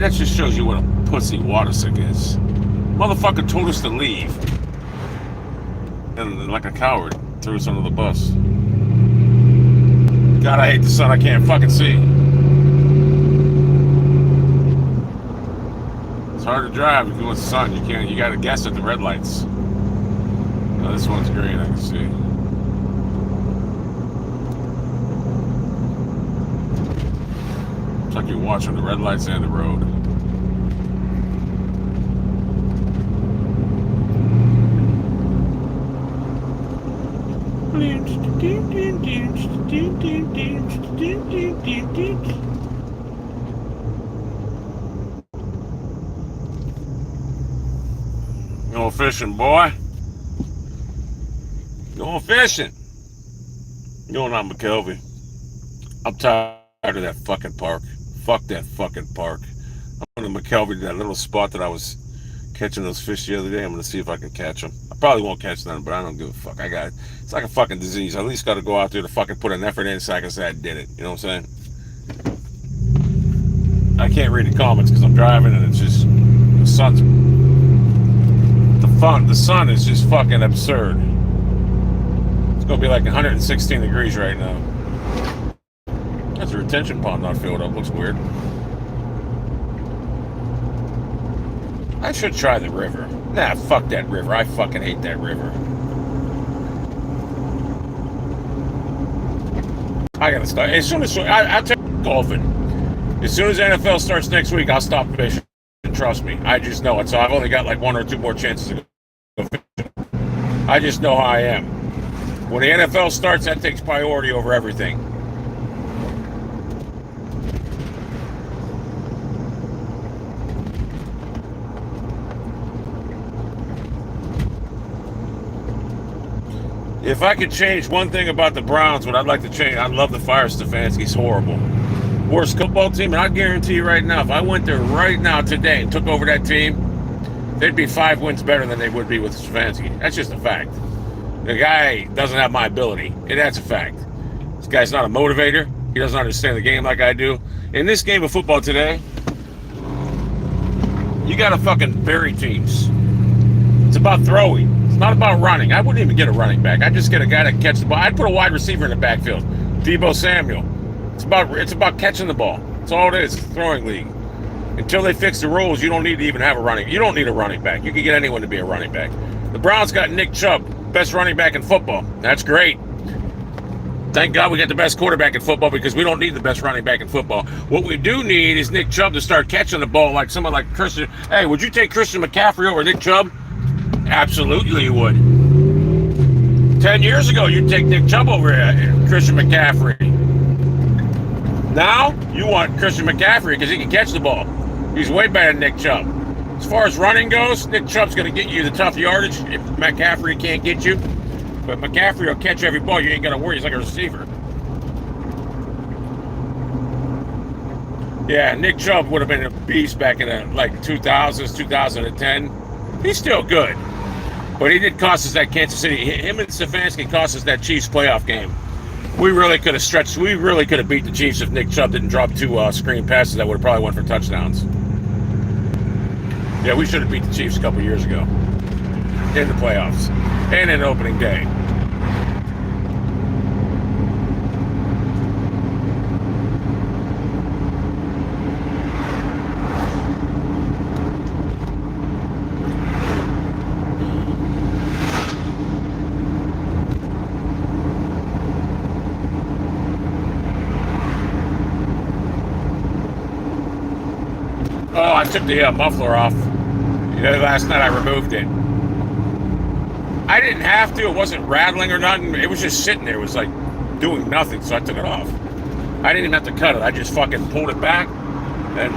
that just shows you what a pussy Watersick is. Motherfucker told us to leave. And like a coward, threw us under the bus. God, I hate the sun. I can't fucking see. It's hard to drive if you want the sun. You can't. You gotta guess at the red lights. Oh, this one's green. I can see. It's like you're watching the red lights and the road. Going fishing, boy. Going fishing. Going on McKelvey. I'm tired of that fucking park. Fuck that fucking park. I'm going to McKelvey to that little spot that I was catching those fish the other day. I'm going to see if I can catch them. I probably won't catch them, but I don't give a fuck. It's like a fucking disease. I at least got to go out there to fucking put an effort in so I can say I did it. You know what I'm saying? I can't read the comments because I'm driving and it's just, the sun is just fucking absurd. It's going to be like 116 degrees right now. That's a retention pond not filled up. Looks weird. I should try the river. Nah, fuck that river. I fucking hate that river. I gotta start. As soon as I'll take golfing. As soon as the NFL starts next week, I'll stop fishing. Trust me. I just know it. So I've only got like 1 or 2 more chances to go fishing. I just know how I am. When the NFL starts, that takes priority over everything. If I could change one thing about the Browns, what I'd like to change, I'd love to fire Stefanski. He's horrible. Worst football team, and I guarantee you right now, if I went there right now today and took over that team, they'd be 5 wins better than they would be with Stefanski. That's just a fact. The guy doesn't have my ability, and that's a fact. This guy's not a motivator. He doesn't understand the game like I do. In this game of football today, you got to fucking bury teams. It's about throwing. It's not about running. I wouldn't even get a running back. I'd just get a guy that can catch the ball. I'd put a wide receiver in the backfield. Debo Samuel. It's about catching the ball. That's all it is. It's a throwing league. Until they fix the rules, you don't need to even have a running. You don't need a running back. You can get anyone to be a running back. The Browns got Nick Chubb, best running back in football. That's great. Thank God we got the best quarterback in football because we don't need the best running back in football. What we do need is Nick Chubb to start catching the ball like someone like Christian. Hey, would you take Christian McCaffrey over Nick Chubb? Absolutely you would. 10 years ago, you'd take Nick Chubb over Christian McCaffrey. Now, you want Christian McCaffrey because he can catch the ball. He's way better than Nick Chubb. As far as running goes, Nick Chubb's going to get you the tough yardage if McCaffrey can't get you. But McCaffrey will catch every ball. You ain't got to worry. He's like a receiver. Yeah, Nick Chubb would have been a beast back in the 2000s, 2010. He's still good. But he did cost us that Kansas City. Him and Stefanski cost us that Chiefs playoff game. We really could have stretched. We really could have beat the Chiefs if Nick Chubb didn't drop 2 screen passes that would have probably went for touchdowns. Yeah, we should have beat the Chiefs a couple years ago in the playoffs and in opening day. Oh, I took the muffler off. Last night I removed it. I didn't have to. It wasn't rattling or nothing. It was just sitting there. It was like doing nothing, so I took it off. I didn't even have to cut it. I just fucking pulled it back and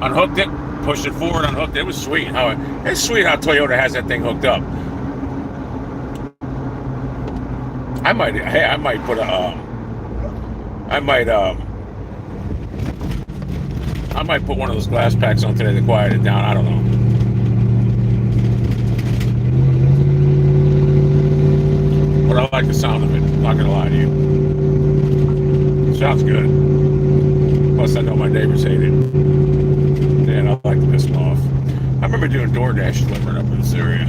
unhooked it, pushed it forward, unhooked it. It was sweet. It's sweet how Toyota has that thing hooked up. I might put one of those glass packs on today to quiet it down. I don't know. But I like the sound of it. I'm not going to lie to you. It sounds good. Plus, I know my neighbors hate it. And I like to piss them off. I remember doing DoorDash delivering up in this area.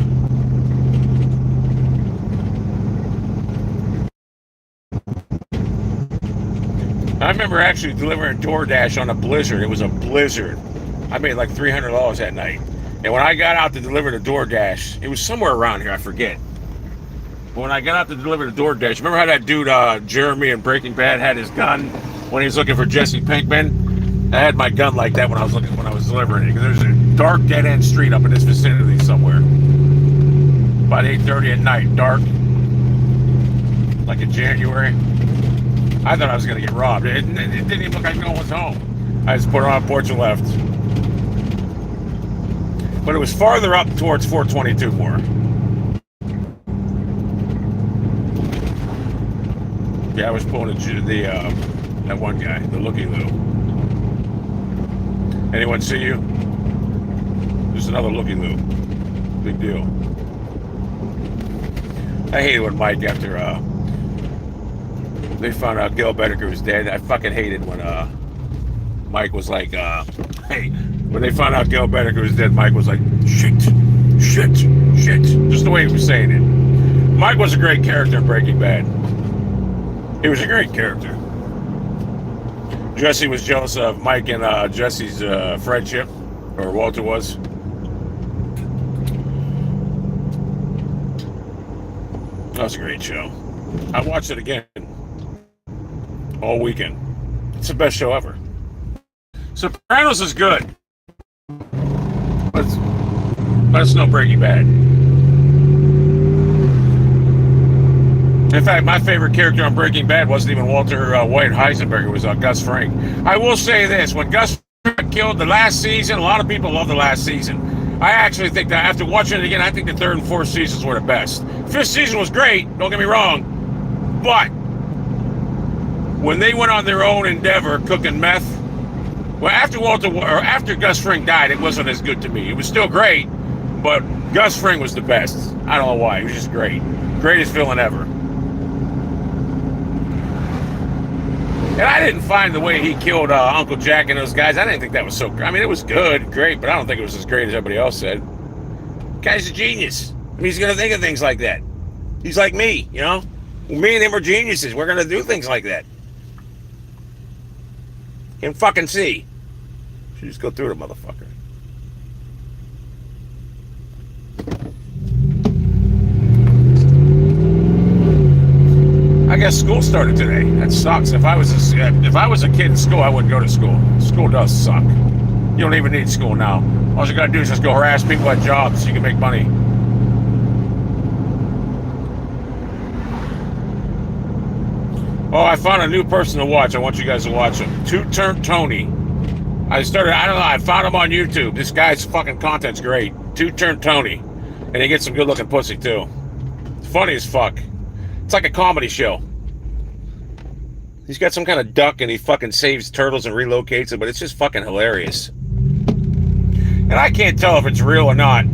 I remember actually delivering DoorDash on a blizzard. It was a blizzard. I made like $300 that night. And when I got out to deliver the DoorDash, it was somewhere around here, I forget. But when I got out to deliver the DoorDash, remember how that dude, Jeremy in Breaking Bad, had his gun when he was looking for Jesse Pinkman? I had my gun like that when I was delivering it. Because there's a dark dead-end street up in this vicinity somewhere. About 8:30 at night, dark. Like in January. I thought I was going to get robbed. It didn't even look like no one's home. I just put it on the porch and left. But it was farther up towards 422 more. Yeah, I was pulling that one guy, the Looky Loo. Anyone see you? There's another Looky Loo. Big deal. I hated when Mike, after they found out Gil Bedecker was dead. I fucking hated when Mike was like, hey, when they found out Gil Bedecker was dead, Mike was like, shit. Just the way he was saying it. Mike was a great character in Breaking Bad. He was a great character. Jesse was jealous of Mike and Jesse's friendship, or Walter was. That was a great show. I watched it again all weekend. It's the best show ever. Sopranos is good, but it's no Breaking Bad. In fact, my favorite character on Breaking Bad wasn't even Walter White Heisenberg. It was Gus Fring. I will say this. When Gus Fring killed the last season, a lot of people love the last season. I actually think that after watching it again, I think the third and fourth seasons were the best. Fifth season was great, don't get me wrong. But when they went on their own endeavor cooking meth, well, after Gus Fring died, it wasn't as good to me. It was still great, but Gus Fring was the best. I don't know why. He was just great. Greatest villain ever. And I didn't find the way he killed Uncle Jack and those guys, I didn't think that was so great. I mean, it was good, great, but I don't think it was as great as everybody else said. The guy's a genius. I mean, he's going to think of things like that. He's like me, you know? Me and him are geniuses. We're going to do things like that. Can fucking see. Should just go through the motherfucker. I guess school started today. That sucks. If I was a kid in school, I wouldn't go to school. School does suck. You don't even need school now. All you gotta do is just go harass people at jobs so you can make money. Oh, I found a new person to watch. I want you guys to watch him. Two-Turn Tony. I don't know, I found him on YouTube. This guy's fucking content's great. Two-Turn Tony. And he gets some good-looking pussy, too. It's funny as fuck. It's like a comedy show. He's got some kind of duck and he fucking saves turtles and relocates it, but it's just fucking hilarious. And I can't tell if it's real or not.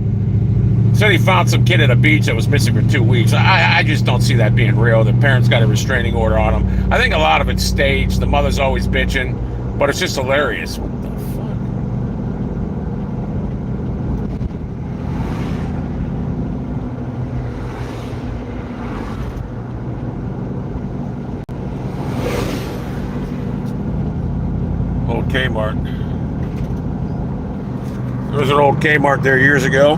Said he found some kid at a beach that was missing for 2 weeks. I just don't see that being real. The parents got a restraining order on him. I think a lot of it's staged. The mother's always bitching, but it's just hilarious. What the fuck? Old Kmart. There was an old Kmart there years ago.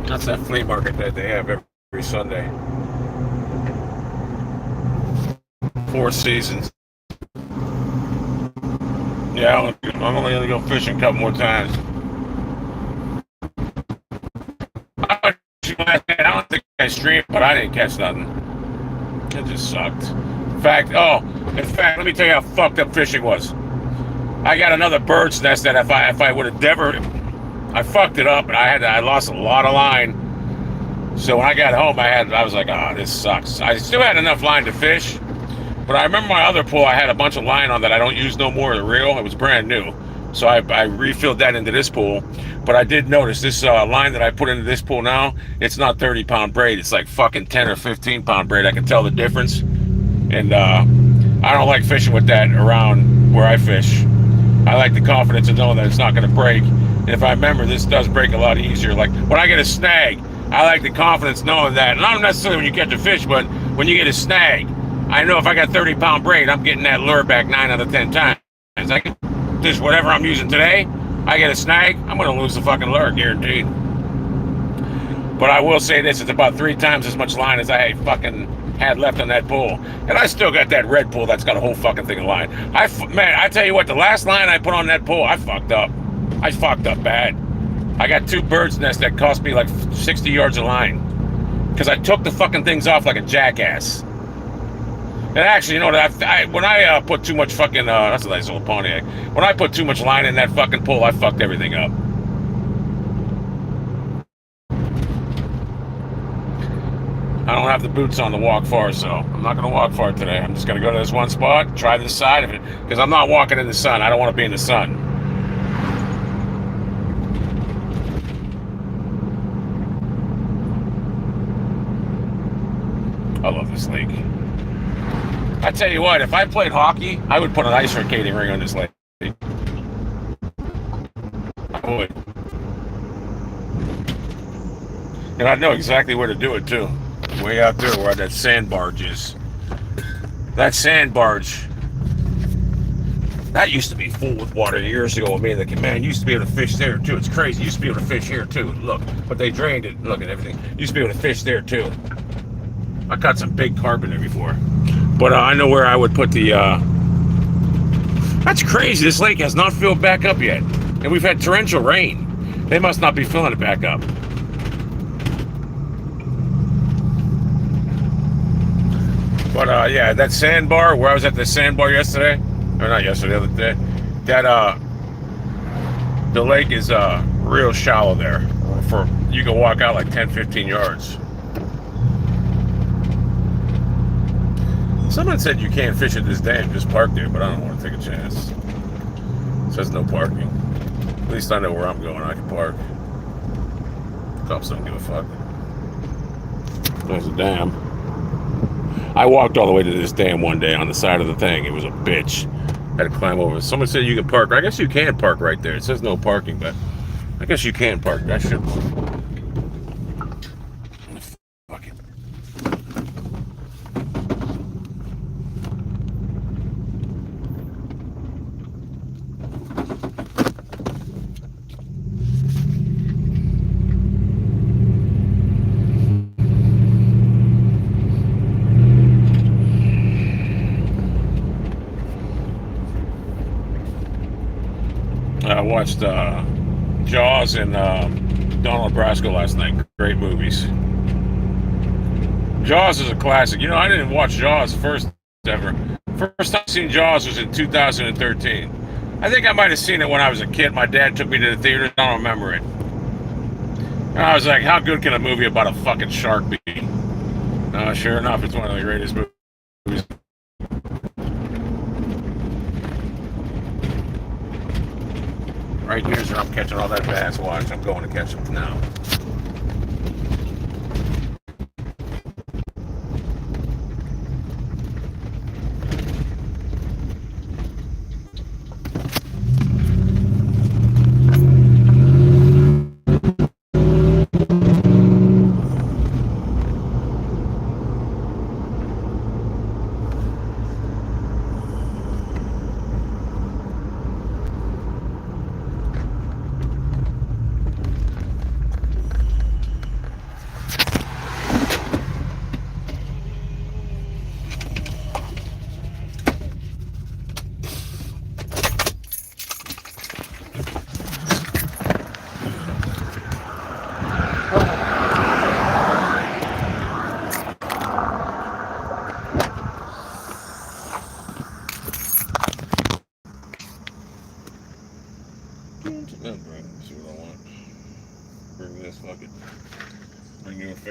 That's that flea market that they have every Sunday. 4 seasons. Yeah, I'm only gonna go fishing a couple more times. I don't think I streamed, but I didn't catch nothing. It just sucked. In fact, let me tell you how fucked up fishing was. I got another bird's nest that if I would have never, I fucked it up, and I lost a lot of line. So when I got home, I was like, oh, this sucks. I still had enough line to fish, but I remember my other pool, I had a bunch of line on that I don't use no more, the reel. It was brand new. So I refilled that into this pool. But I did notice this line that I put into this pool now, it's not 30-pound braid. It's like fucking 10 or 15-pound braid. I can tell the difference. And I don't like fishing with that around where I fish. I like the confidence of knowing that it's not going to break. And if I remember, this does break a lot easier. Like when I get a snag, I like the confidence knowing that. Not necessarily when you catch a fish, but when you get a snag, I know if I got 30-pound braid, I'm getting that lure back 9 out of 10 times. I can just whatever I'm using today, I get a snag, I'm going to lose the fucking lure, guaranteed. But I will say this, it's about 3 times as much line as I fucking had left on that pool. And I still got that red pool that's got a whole fucking thing of line. Man, I tell you what, the last line I put on that pool, I fucked up. I fucked up bad. I got 2 birds' nests that cost me like 60 yards of line. Because I took the fucking things off like a jackass. And actually, you know what? When I put too much fucking, that's a nice little Pontiac. When I put too much line in that fucking pool, I fucked everything up. I don't have the boots on to walk far, so I'm not going to walk far today. I'm just going to go to this one spot, try this side of it, because I'm not walking in the sun. I don't want to be in the sun. I love this lake. I tell you what, if I played hockey, I would put an ice skating ring on this lake. I would. And I'd know exactly where to do it, too. Way out there where that sand barge is. That sand barge, that used to be full with water years ago. Me and the man used to be able to fish there, too. It's crazy. Used to be able to fish here, too. Look, but they drained it. Look at everything. Used to be able to fish there, too. I caught some big carp in there before. But I know where I would put the, that's crazy. This lake has not filled back up yet. And we've had torrential rain. They must not be filling it back up. But, yeah, that sandbar, where I was at the sandbar yesterday, or not yesterday, the other day, that, the lake is, real shallow there. You can walk out like 10, 15 yards. Someone said you can't fish at this dam, just park there, but I don't want to take a chance. It says no parking. At least I know where I'm going, I can park. Cops don't give a fuck. There's a dam. I walked all the way to this dam one day on the side of the thing. It was a bitch. I had to climb over. Someone said you can park. I guess you can park right there. It says no parking, but I guess you can park. That should. Fuck it. I watched Jaws and Donald Brasco last night. Great movies. Jaws is a classic. You know, I didn't watch Jaws first ever. First time I seen Jaws was in 2013. I think I might have seen it when I was a kid. My dad took me to the theater. I don't remember it. And I was like, how good can a movie about a fucking shark be? Sure enough, it's one of the greatest movies. Right here's where I'm catching all that bass. Watch, I'm going to catch them now.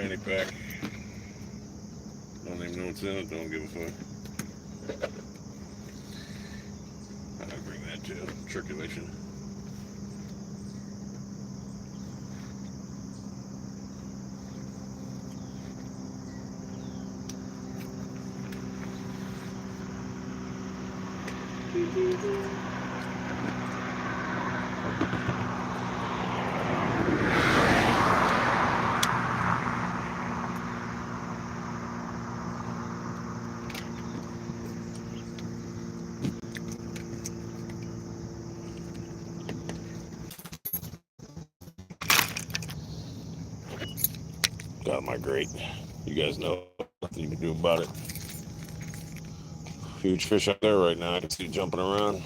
fanny pack. Don't even know what's in it. Don't give a fuck. I'll bring that to circulation. Got my grate. You guys know nothing you can do about it. Huge fish out there right now. I can see it jumping around.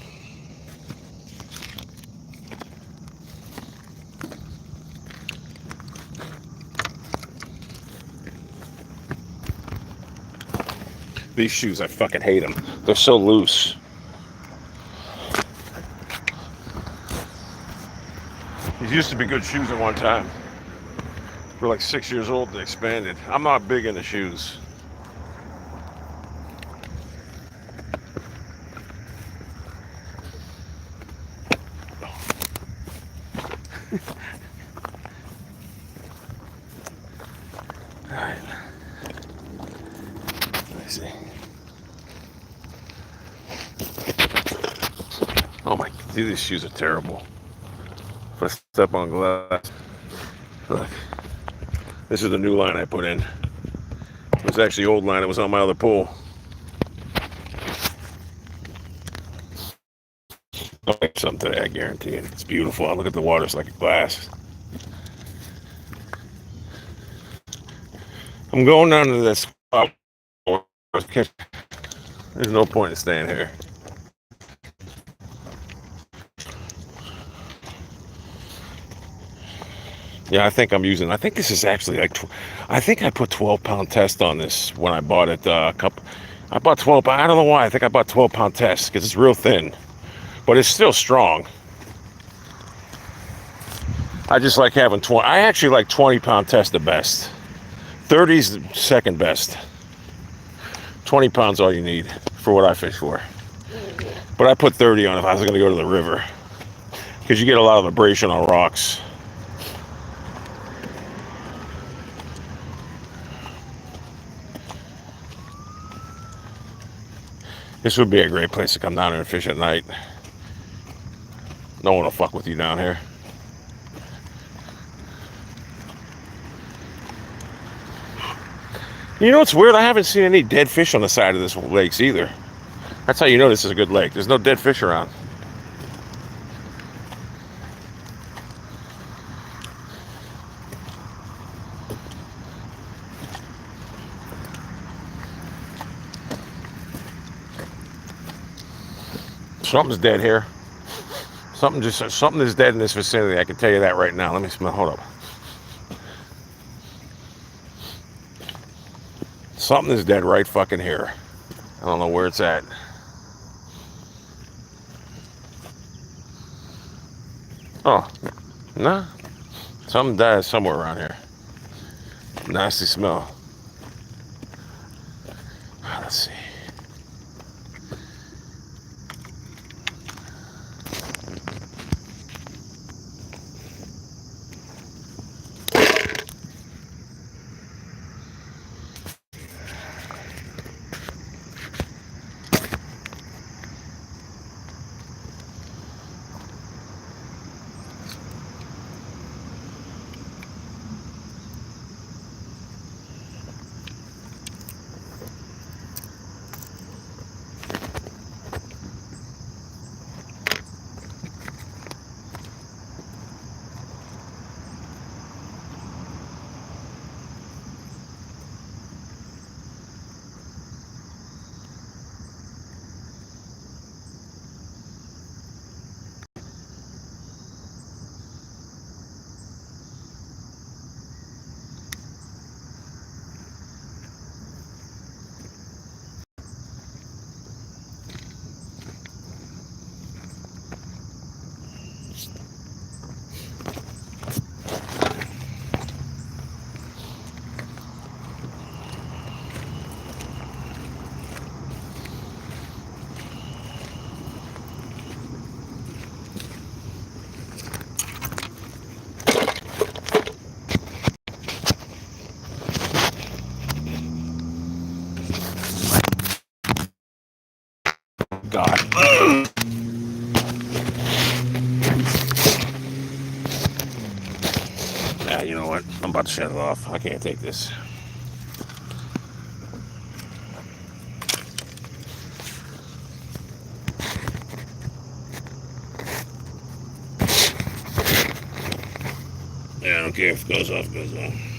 These shoes, I fucking hate them. They're so loose. These used to be good shoes at one time. We're like 6 years old and expanded. I'm not big into shoes. Alright. Let me see. Oh my, dude, these shoes are terrible. If I step on glass. Look. This is the new line I put in. It was actually the old line. It was on my other pole. I'll make something today, I guarantee it. It's beautiful. I look at the water, it's like a glass. I'm going down to this spot. There's no point in staying here. Yeah, I think this is actually like, I think I put 12-pound test on this when I bought it I bought 12, I don't know why, I think I bought 12-pound test because it's real thin, but it's still strong. I just like having 20, I actually like 20-pound test the best. 30's the second best. 20 pounds all you need for what I fish for. But I put 30 on if I was gonna go to the river because you get a lot of abrasion on rocks. This would be a great place to come down here and fish at night. No one will fuck with you down here. You know what's weird? I haven't seen any dead fish on the side of this lakes either. That's how you know this is a good lake. There's no dead fish around. Something's dead here. Something is dead in this vicinity. I can tell you that right now. Let me smell. Hold up. Something is dead right fucking here. I don't know where it's at. Oh, nah. Something died somewhere around here. Nasty smell. Let's see. God. Yeah, you know what? I'm about to shut it off. I can't take this. Yeah, I don't care if it goes off, it goes off.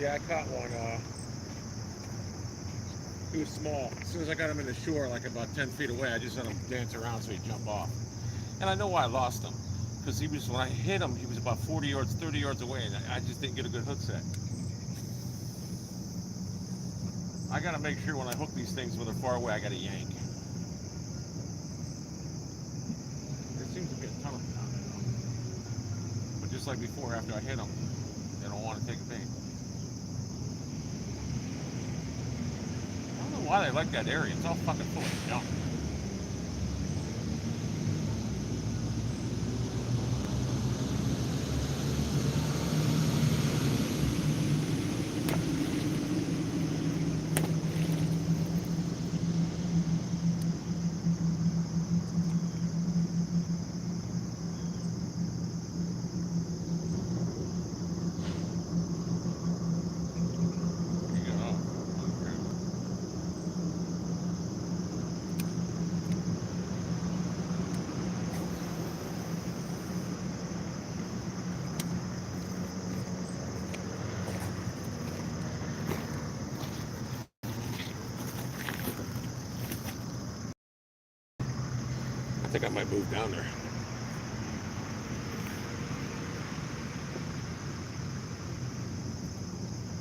Yeah, I caught one. He was small. As soon as I got him in the shore, like about 10 feet away, I just let him dance around so he'd jump off. And I know why I lost him. Because he was, when I hit him, he was about 40 yards, 30 yards away, and I just didn't get a good hook set. I got to make sure when I hook these things when they're far away, I got to yank. There seems to be a ton of them down there, though. But just like before, after I hit them, they don't want to take a bait. I don't know why they like that area. It's all fucking full of junk. I think I might move down there.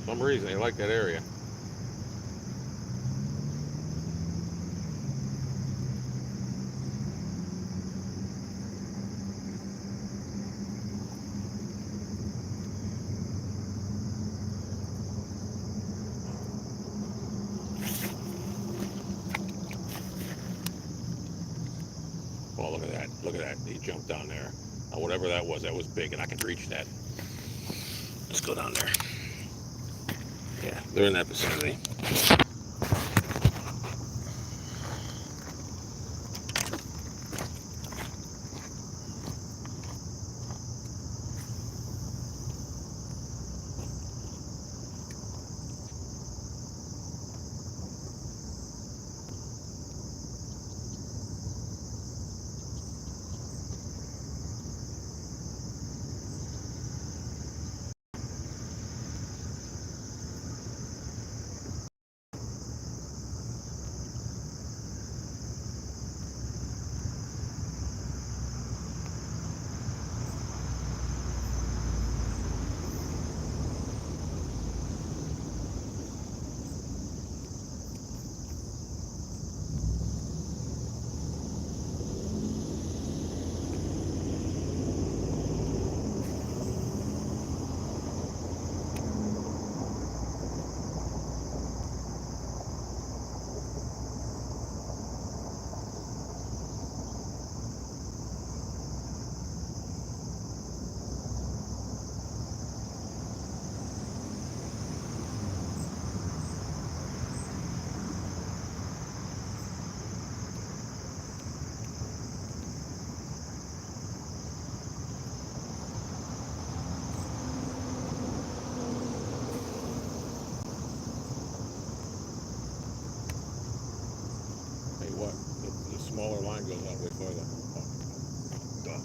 For some reason, they like that area. Oh, look at that. Look at that. He jumped down there. Whatever that was big, and I can reach that. Let's go down there. Yeah, they're in that vicinity. Hey, what? The smaller line goes out way further. Oh, duh.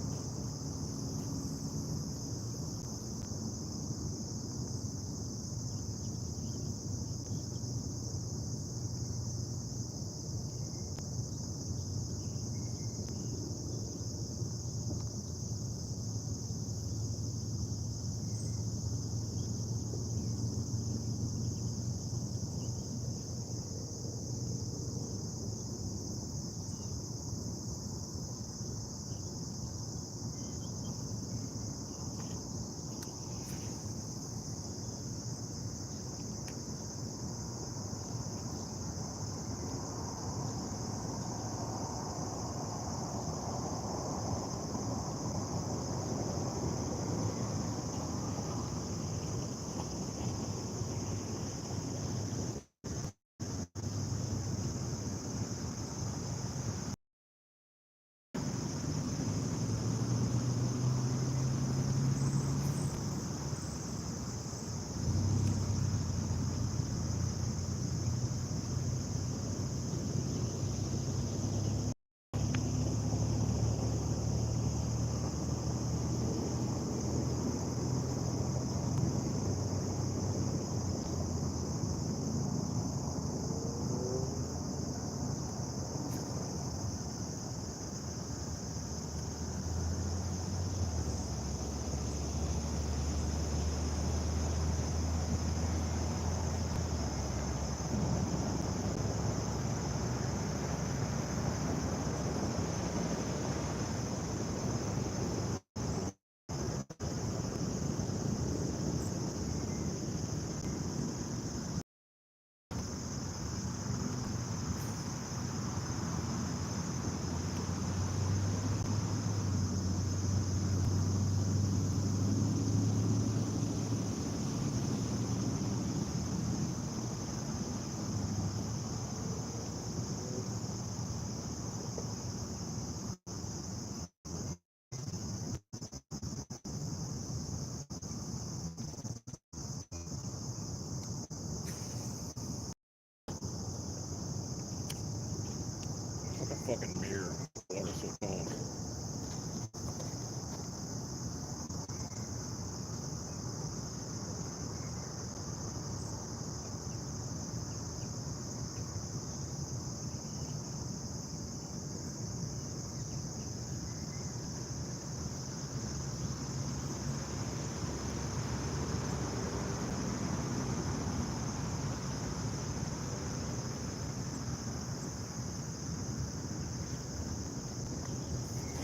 fucking mirror. Water's so cold.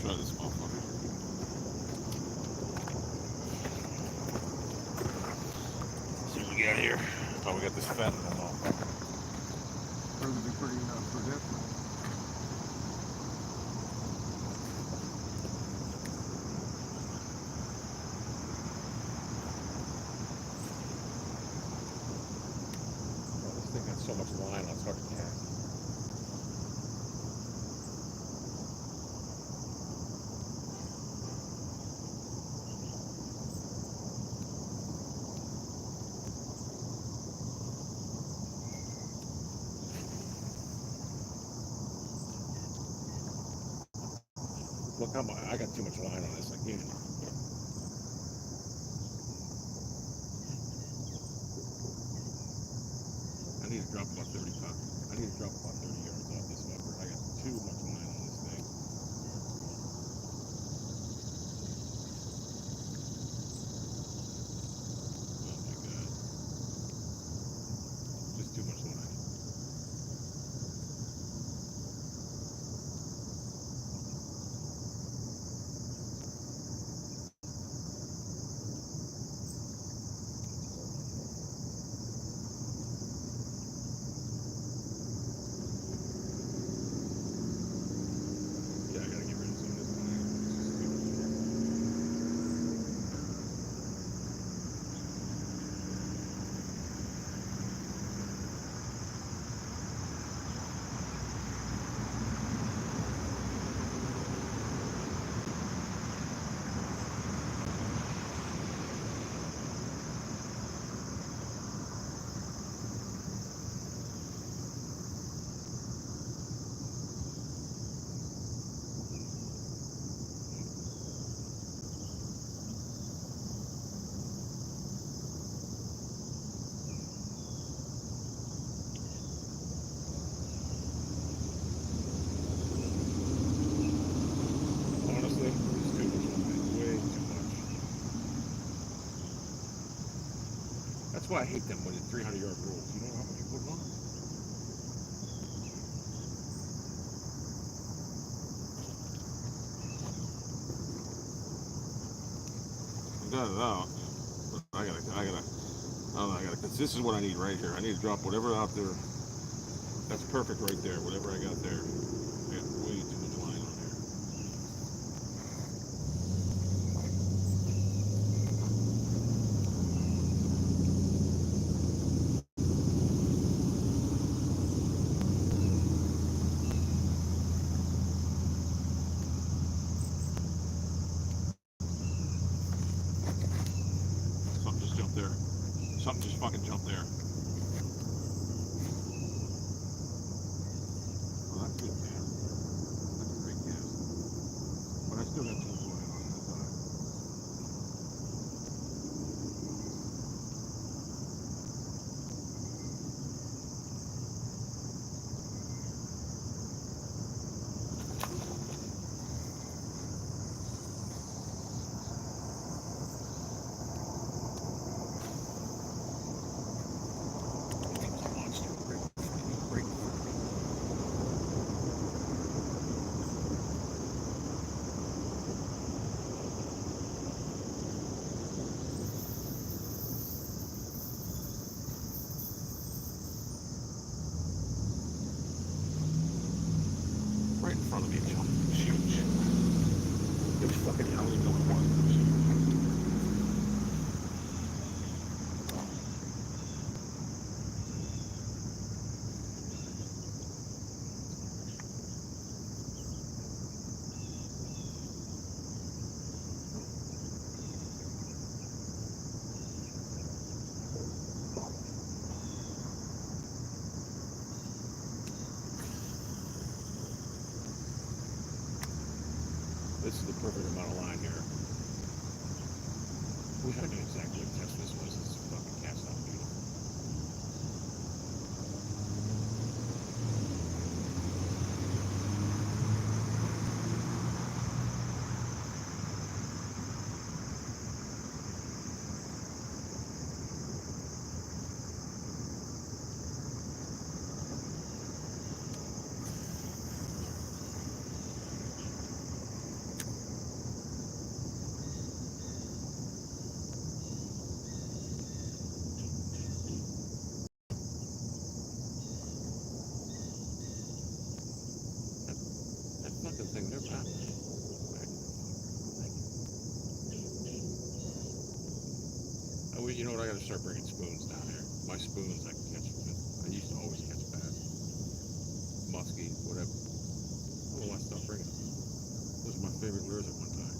Try this motherfucker. See what we got here. Oh, we got this fat little motherfucker. Those would be pretty predictable. Oh, this thing got so much line on it, it's hard to cast. Look how much, I got too much line on this, I can't. I need to drop about 35. I need to drop about 30 yards off this fucker. I got too much line on this thing. Oh my god. Just too much line. Yeah, I gotta get rid of some of this line. It's just too much trouble. Honestly, it's too much line. Way too much. That's why I hate them when it's 300-yard rules. You don't know how much you put on? I got it out. I don't know, cause this is what I need right here. I need to drop whatever out there. That's perfect right there. Whatever I got there. I got way too much line on here. Something just jumped there. Something just fucking jumped there. Well, that's good, man. That's a great cast. But I still got too much line on it. That's all right. It's a monster. Great. Right in front of me, Joe. It's huge. It was fucking, I don't even know what it was. It was huge. this is the perfect amount of line here. Wish I knew exactly what test this was. This is fucking cast out beautiful. That fucking thing, they're not. You know what? I got to start bringing spoons down here. My spoons, I can catch. I used to always catch bass, muskie, whatever. I don't want to stop bringing them. Those are my favorite lures at one time.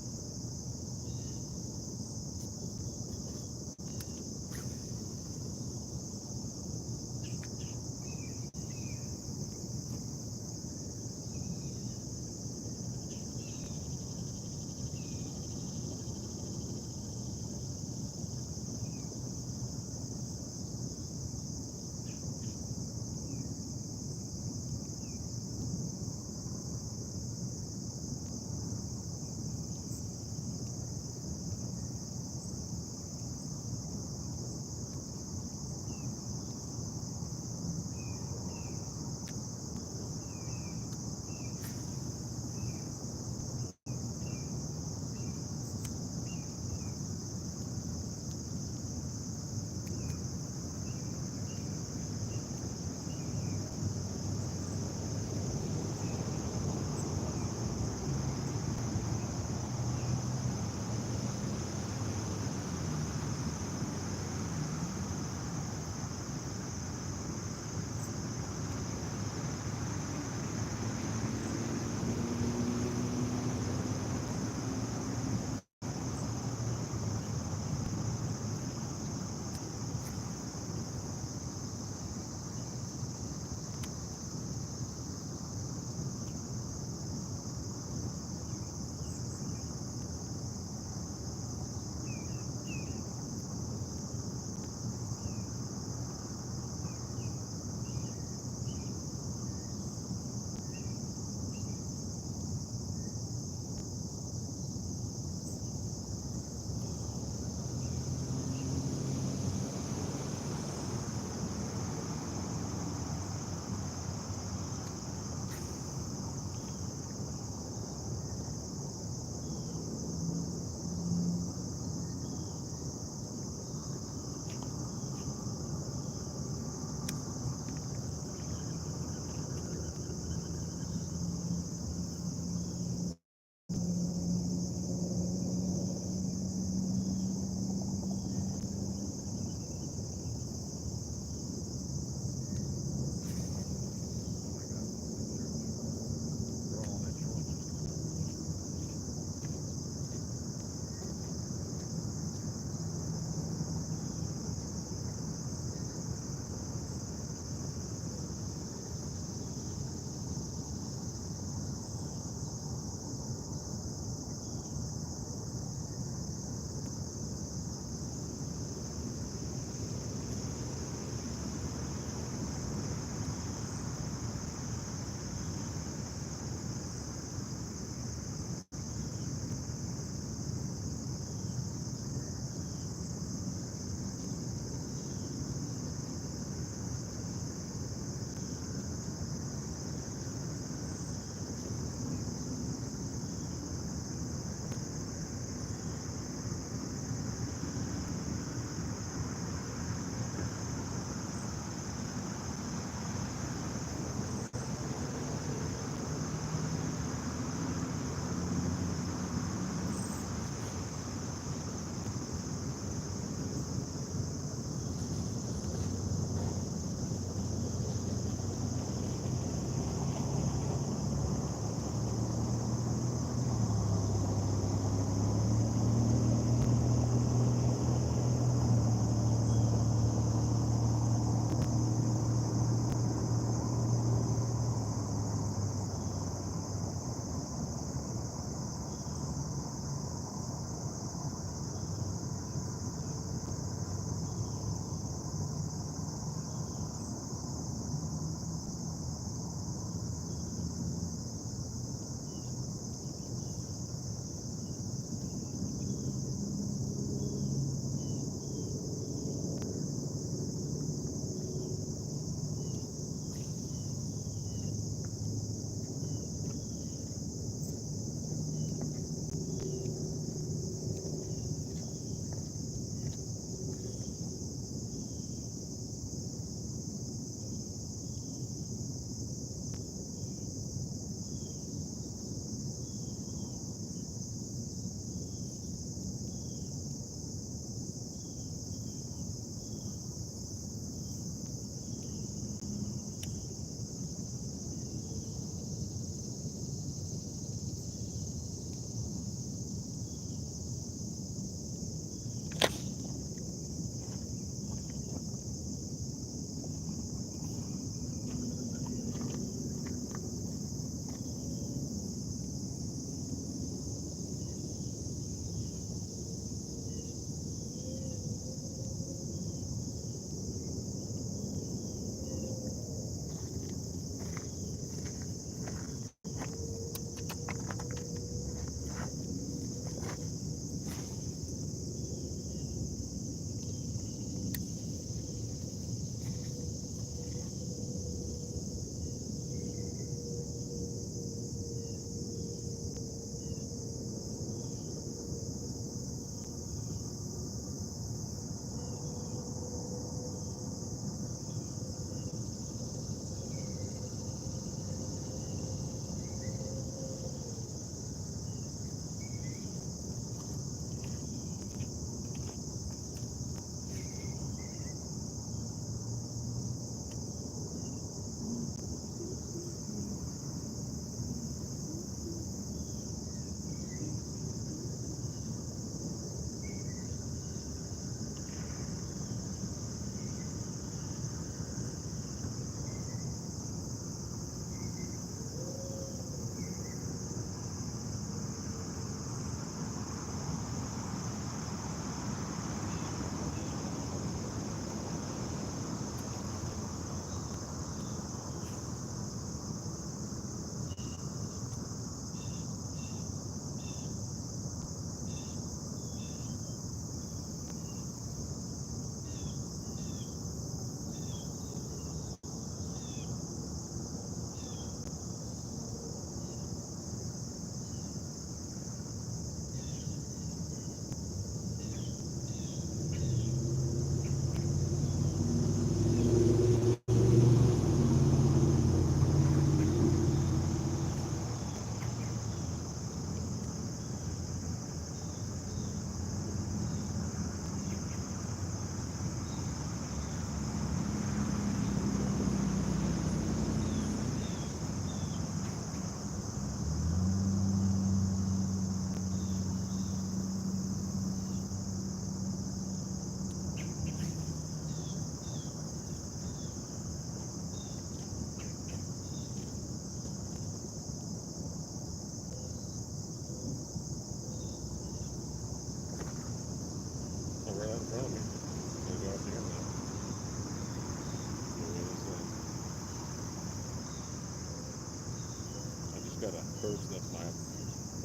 at a person of my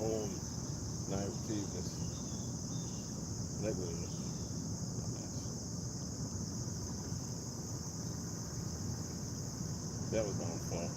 own naiveness, negligence. That was my own fault.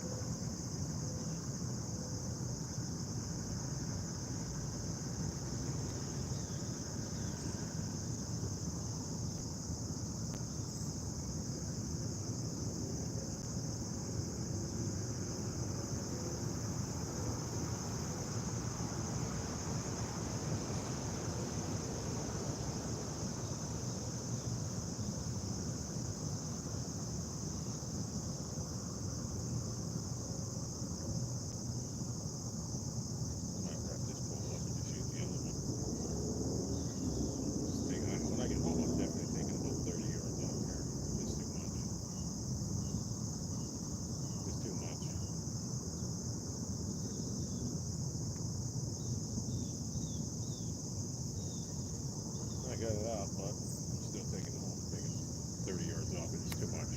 I got it out, but I'm still taking it home. Taking 30 yards off. It's too much.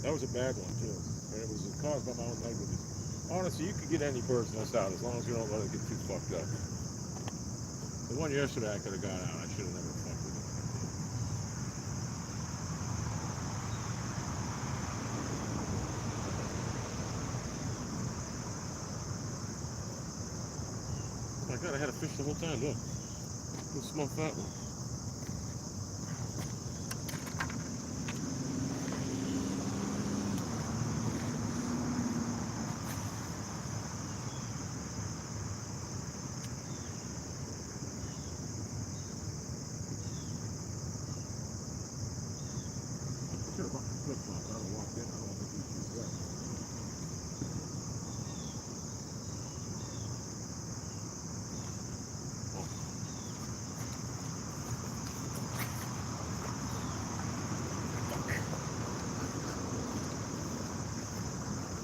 That was a bad one too, and it was caused by my own negligence. Honestly, you could get any birds nest out as long as you don't let it get too fucked up. The one yesterday I could have got out. I should have never fucked with it. Oh my God, I had a fish the whole time. Look, little small fat one. I should have brought my flip flops. I would have walked in. I don't think these wet.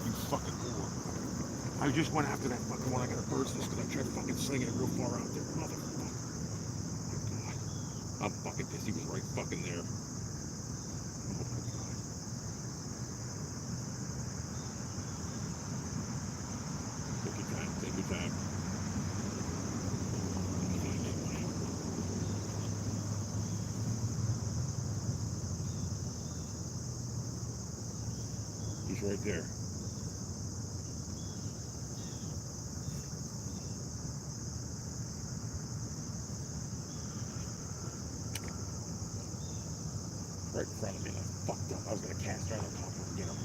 You fucking whore. I just went after that fucking one. I got a bird's nest because I tried fucking slinging it real far out there. Motherfucker. Oh my God. I'm fucking pissed. He was right fucking there. Oh my God. Take your time. Take your time. He's right there. Right in front of me. I fucked up. I was gonna cast right on top of him, get him.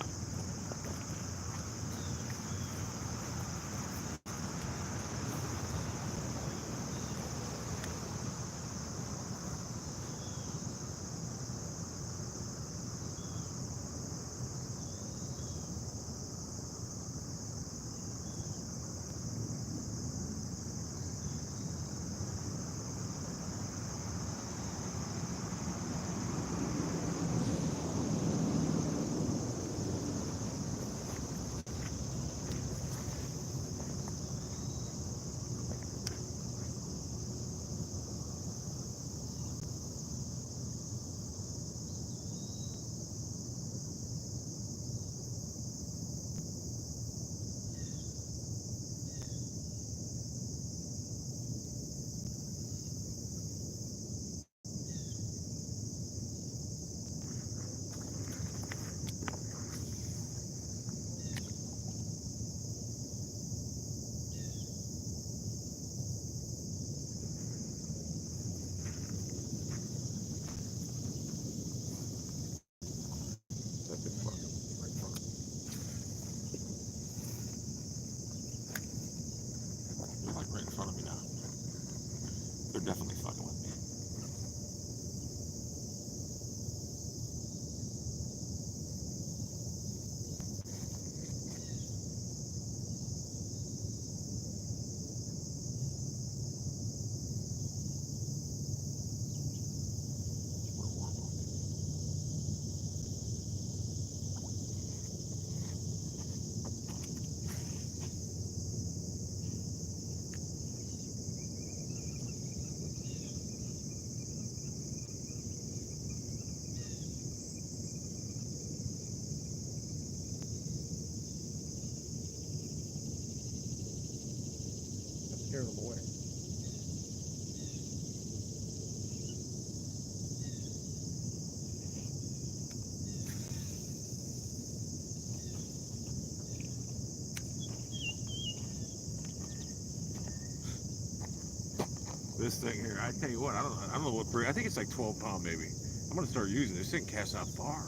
This thing here, I tell you what, I don't know what breed. I think it's like 12 pound maybe. I'm gonna start using this thing. Casts out far,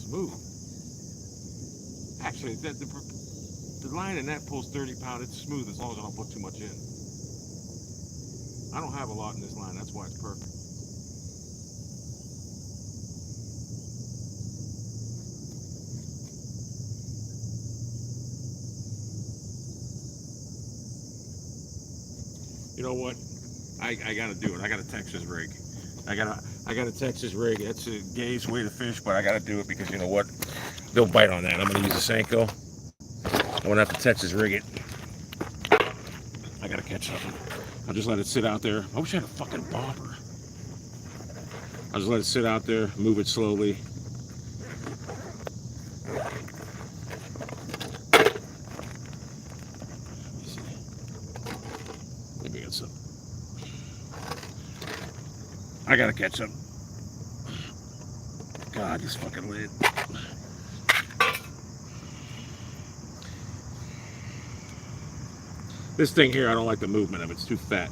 smooth. Actually, the line in that pulls 30 pound. It's smooth as long as I don't put too much in. I don't have a lot in this line. That's why it's perfect. You know what? I gotta do it. I got a Texas rig. I got a Texas rig. That's a gay's way to fish, but I gotta do it because you know what? They'll bite on that. I'm gonna use a Senko. I'm gonna have to Texas rig it. I gotta catch something. I'll just let it sit out there. I wish I had a fucking bobber. I'll just let it sit out there, move it slowly. Maybe I got some. I gotta catch some. God, this fucking lid. This thing here, I don't like the movement of it. It's too fat.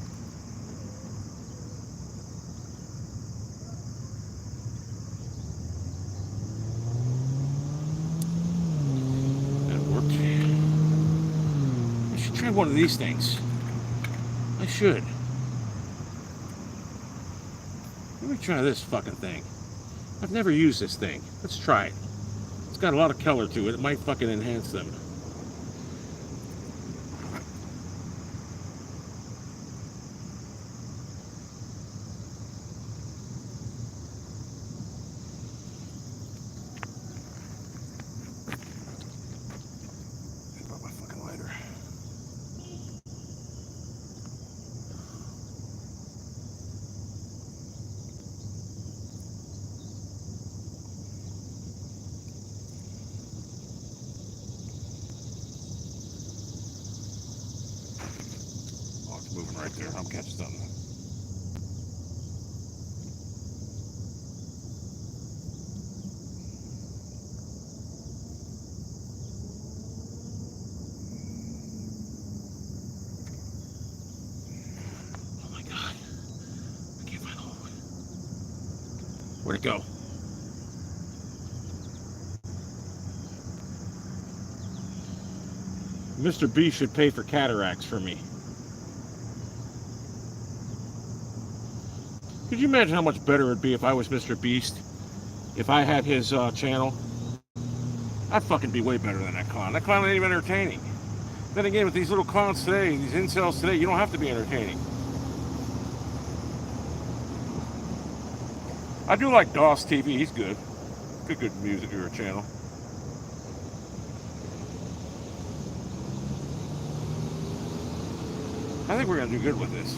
That worked. I should try one of these things. I should. Let me try this fucking thing. I've never used this thing. Let's try it. It's got a lot of color to it. It might fucking enhance them. Moving right there. I'm catching something. Oh my God. I can't find the hole. Where'd it go? Mr. B should pay for cataracts for me. Could you imagine how much better it'd be if I was Mr. Beast? If I had his channel? I'd fucking be way better than that clown. That clown ain't even entertaining. Then again, with these little clowns today, these incels today, you don't have to be entertaining. I do like DOS TV. He's good. Good music or channel. I think we're gonna do good with this.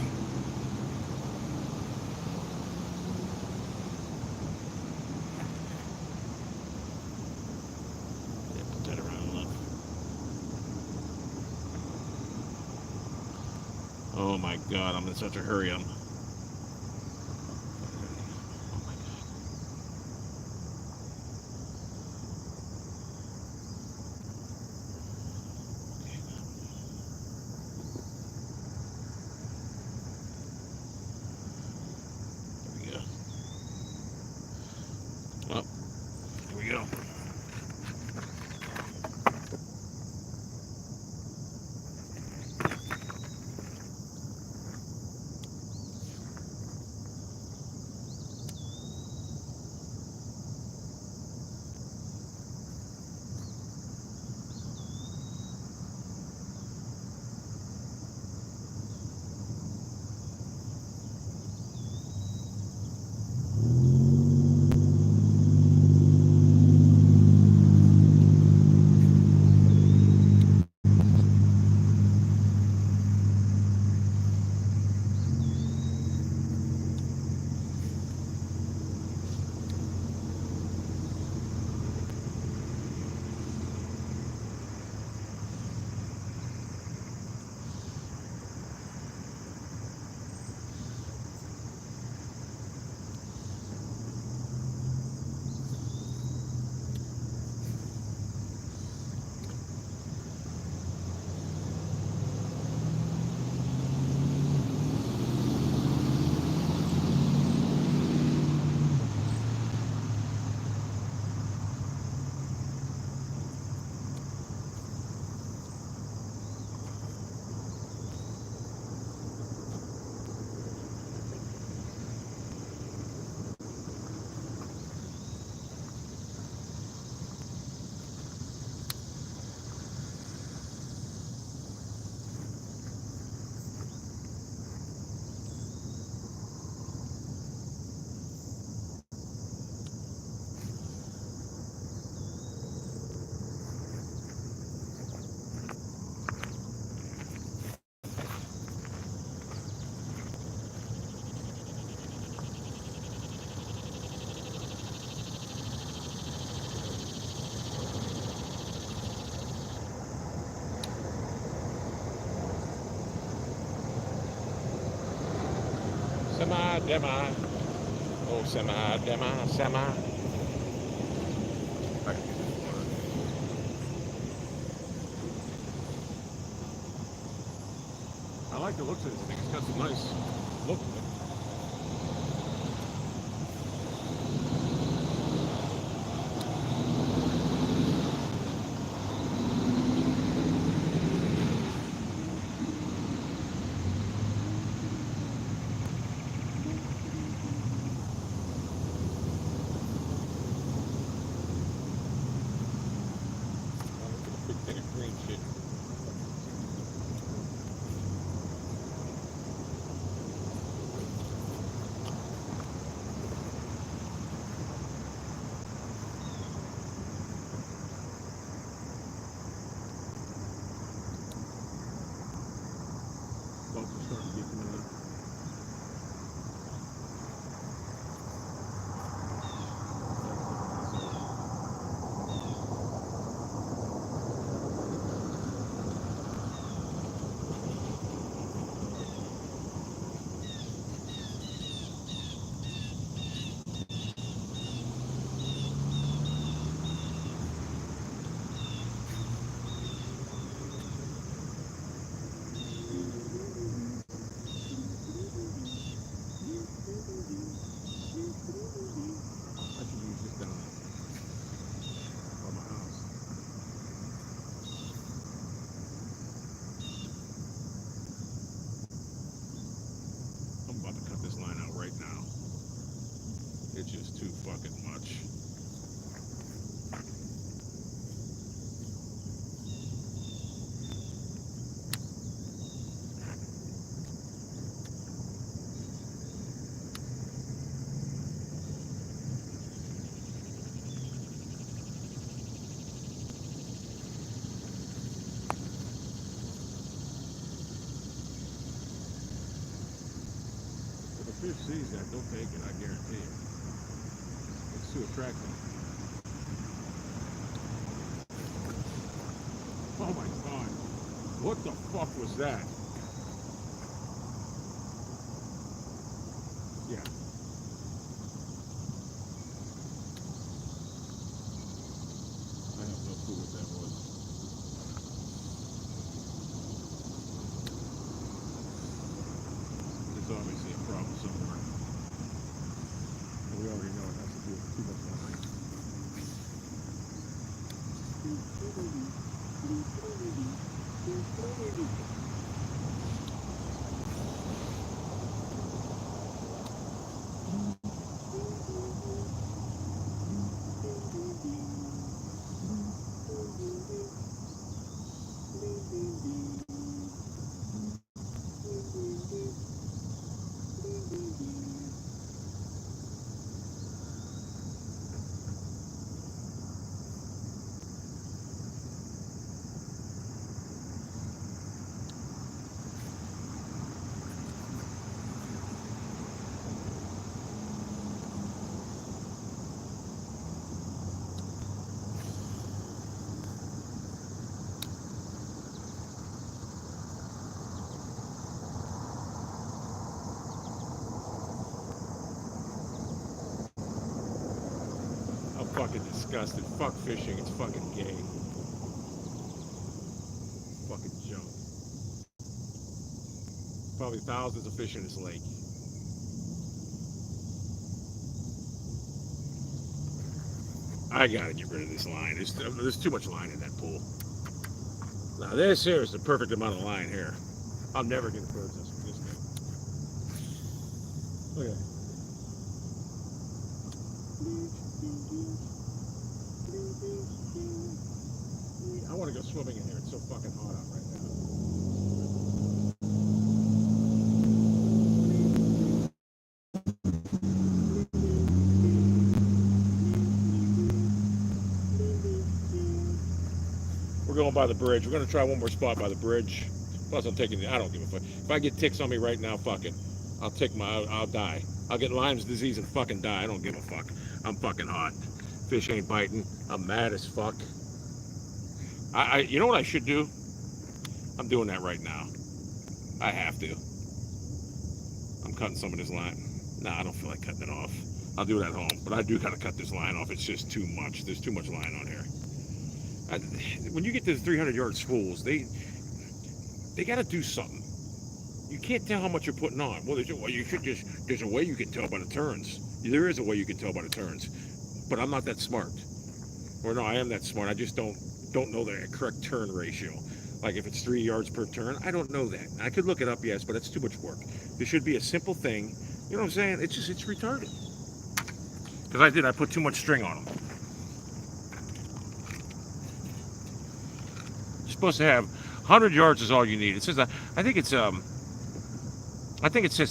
Oh my God, I'm in such a hurry. Oh my God. Okay. There we go. Well, here we go. Semi. Oh, semi. I can get this water. I like the looks of this thing. It's got some nice look to it. Big thing of green shit. Bugs are starting to get coming in. I should use this down by my house. I'm about to cut this line out right now. It's just too fucking much. If a fish sees that, they'll take it, I guarantee it. It's too attractive. Oh my god. What the fuck was that? Yeah. I have no clue what that was. There's obviously a problem somewhere. And we already know it has to do with too much line. I'm fucking disgusted. Fuck fishing. It's fucking gay. Fucking junk. Probably thousands of fish in this lake. I gotta get rid of this line. There's too much line in that pool. Now this here is the perfect amount of line here. I'll never get a bird's nest with this thing. Look at that. I want to go swimming in here. It's so fucking hot out right now. We're going by the bridge. We're going to try one more spot by the bridge. Plus, I'm taking I don't give a fuck. If I get ticks on me right now, fuck it. I'll die. I'll get Lyme's disease and fucking die. I don't give a fuck. I'm fucking hot. Fish ain't biting. I'm mad as fuck. You know what I should do? I'm doing that right now. I have to. I'm cutting some of this line. Nah, I don't feel like cutting it off. I'll do it at home, but I do kind of cut this line off. It's just too much. There's too much line on here. When you get to the 300-yard spools, they got to do something. You can't tell how much you're putting on. Well, there's a way you can tell by the turns. There is a way you can tell by the turns, but I'm not that smart. Or no, I am that smart. I just don't know the correct turn ratio. Like if it's 3 yards per turn, I don't know that. I could look it up, yes, but it's too much work. There should be a simple thing. You know what I'm saying? It's retarded. Because I put too much string on them. You're supposed to have 100 yards is all you need. It says, I think it says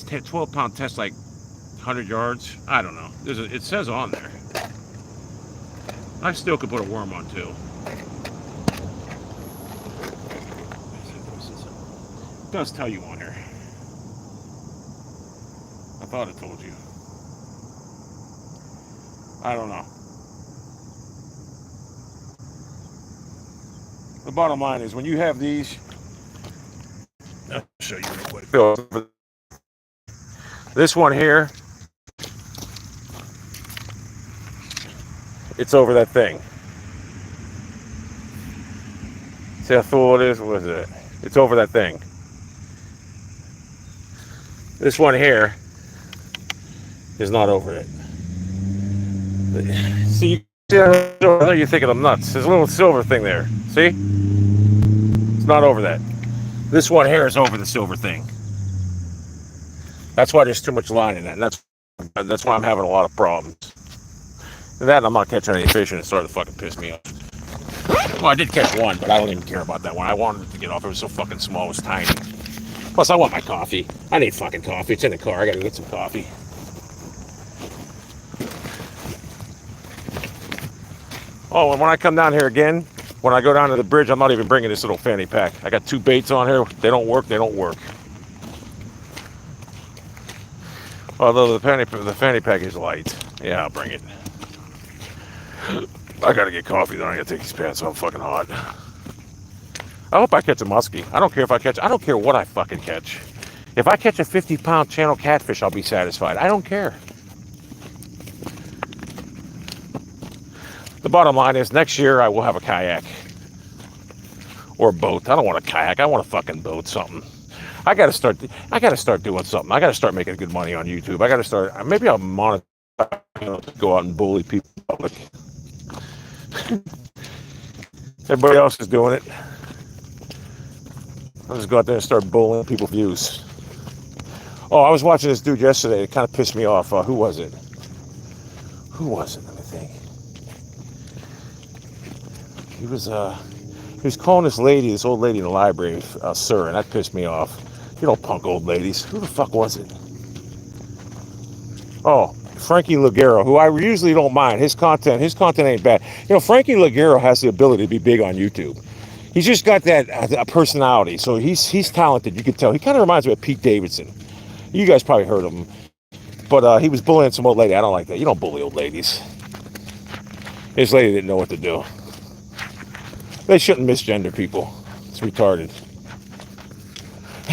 12-pound test like 100 yards. I don't know. It says on there. I still could put a worm on too. It does tell you on here. I thought it told you. I don't know. The bottom line is when you have these, I'll show you real quick. This one here, it's over that thing. See how full it is? What is it? It's over that thing. This one here is not over it. See, you're thinking I'm nuts. There's a little silver thing there. See? It's not over that. This one here is over the silver thing. That's why there's too much line in that. And that's why I'm having a lot of problems. And that, I'm not catching any fish, and it started to fucking piss me off. Well, I did catch one, but I don't even care about that one. I wanted it to get off. It was so fucking small. It was tiny. Plus, I want my coffee. I need fucking coffee. It's in the car. I gotta get some coffee. Oh, and when I come down here again, when I go down to the bridge, I'm not even bringing this little fanny pack. I got 2 baits on here. They don't work. They don't work. Although the fanny pack is light. Yeah, I'll bring it. I gotta get coffee, then I gotta take these pants off. I'm fucking hot. I hope I catch a muskie. I don't care if I don't care what I fucking catch. If I catch a 50-pound channel catfish, I'll be satisfied. I don't care. The bottom line is next year I will have a kayak. Or a boat. I don't want a kayak. I want a fucking boat, something. I gotta start doing something. I gotta start making good money on YouTube. I gotta start, maybe I'll monetize, go out and bully people in public. Everybody else is doing it. I'll just go out there and start bullying people's views. Oh, I was watching this dude yesterday. It kind of pissed me off. Who was it? Let me think. He was calling this old lady in the library, sir, and that pissed me off. You know, punk old ladies. Who the fuck was it? Oh, Frankie Lagero, who I usually don't mind. His content ain't bad. You know, Frankie Lagero has the ability to be big on YouTube. He's just got that personality. So he's talented. You can tell. He kind of reminds me of Pete Davidson. You guys probably heard of him. But he was bullying some old lady. I don't like that. You don't bully old ladies. This lady didn't know what to do. They shouldn't misgender people. It's retarded.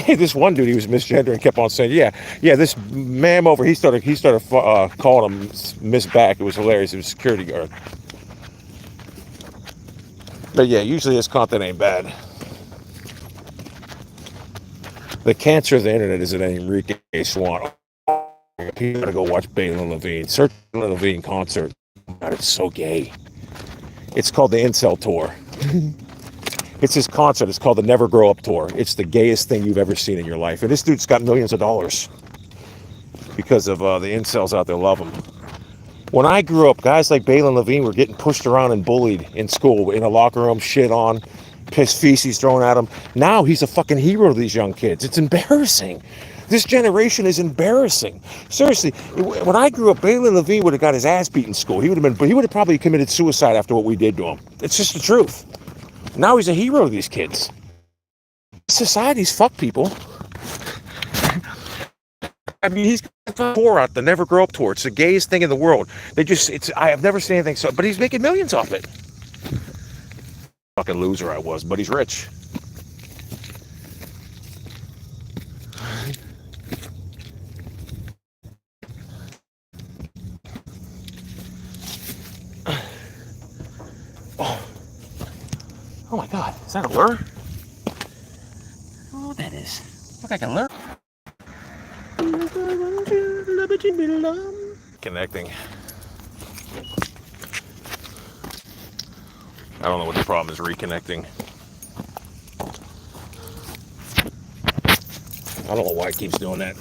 This one dude, he was misgendering, kept on saying, yeah, this ma'am over, he started calling him Miss Back. It was hilarious. It was a security guard. But yeah, usually his content ain't bad. The cancer of the internet is an Enrique Swan. You gotta go watch Balin Levine. Search Balin Levine concert. God, it's so gay. It's called the Incel Tour. It's his concert. It's called the Never Grow Up Tour. It's the gayest thing you've ever seen in your life. And this dude's got millions of dollars because of the incels out there love him. When I grew up, guys like Balin Levine were getting pushed around and bullied in school, in a locker room, shit on, piss feces thrown at him. Now he's a fucking hero to these young kids. It's embarrassing. This generation is embarrassing. Seriously, when I grew up, Balin Levine would have got his ass beat in school. He would have probably committed suicide after what we did to him. It's just the truth. Now he's a hero to these kids. Society's fuck people. I mean, he's got a tour out, the Never Grow Up Tour. It's the gayest thing in the world. I have never seen anything so, but he's making millions off it. Fucking loser I was, but he's rich. Oh my God, is that a lure? Oh, that is. Look like a lure. Connecting. I don't know what the problem is reconnecting. I don't know why it keeps doing that.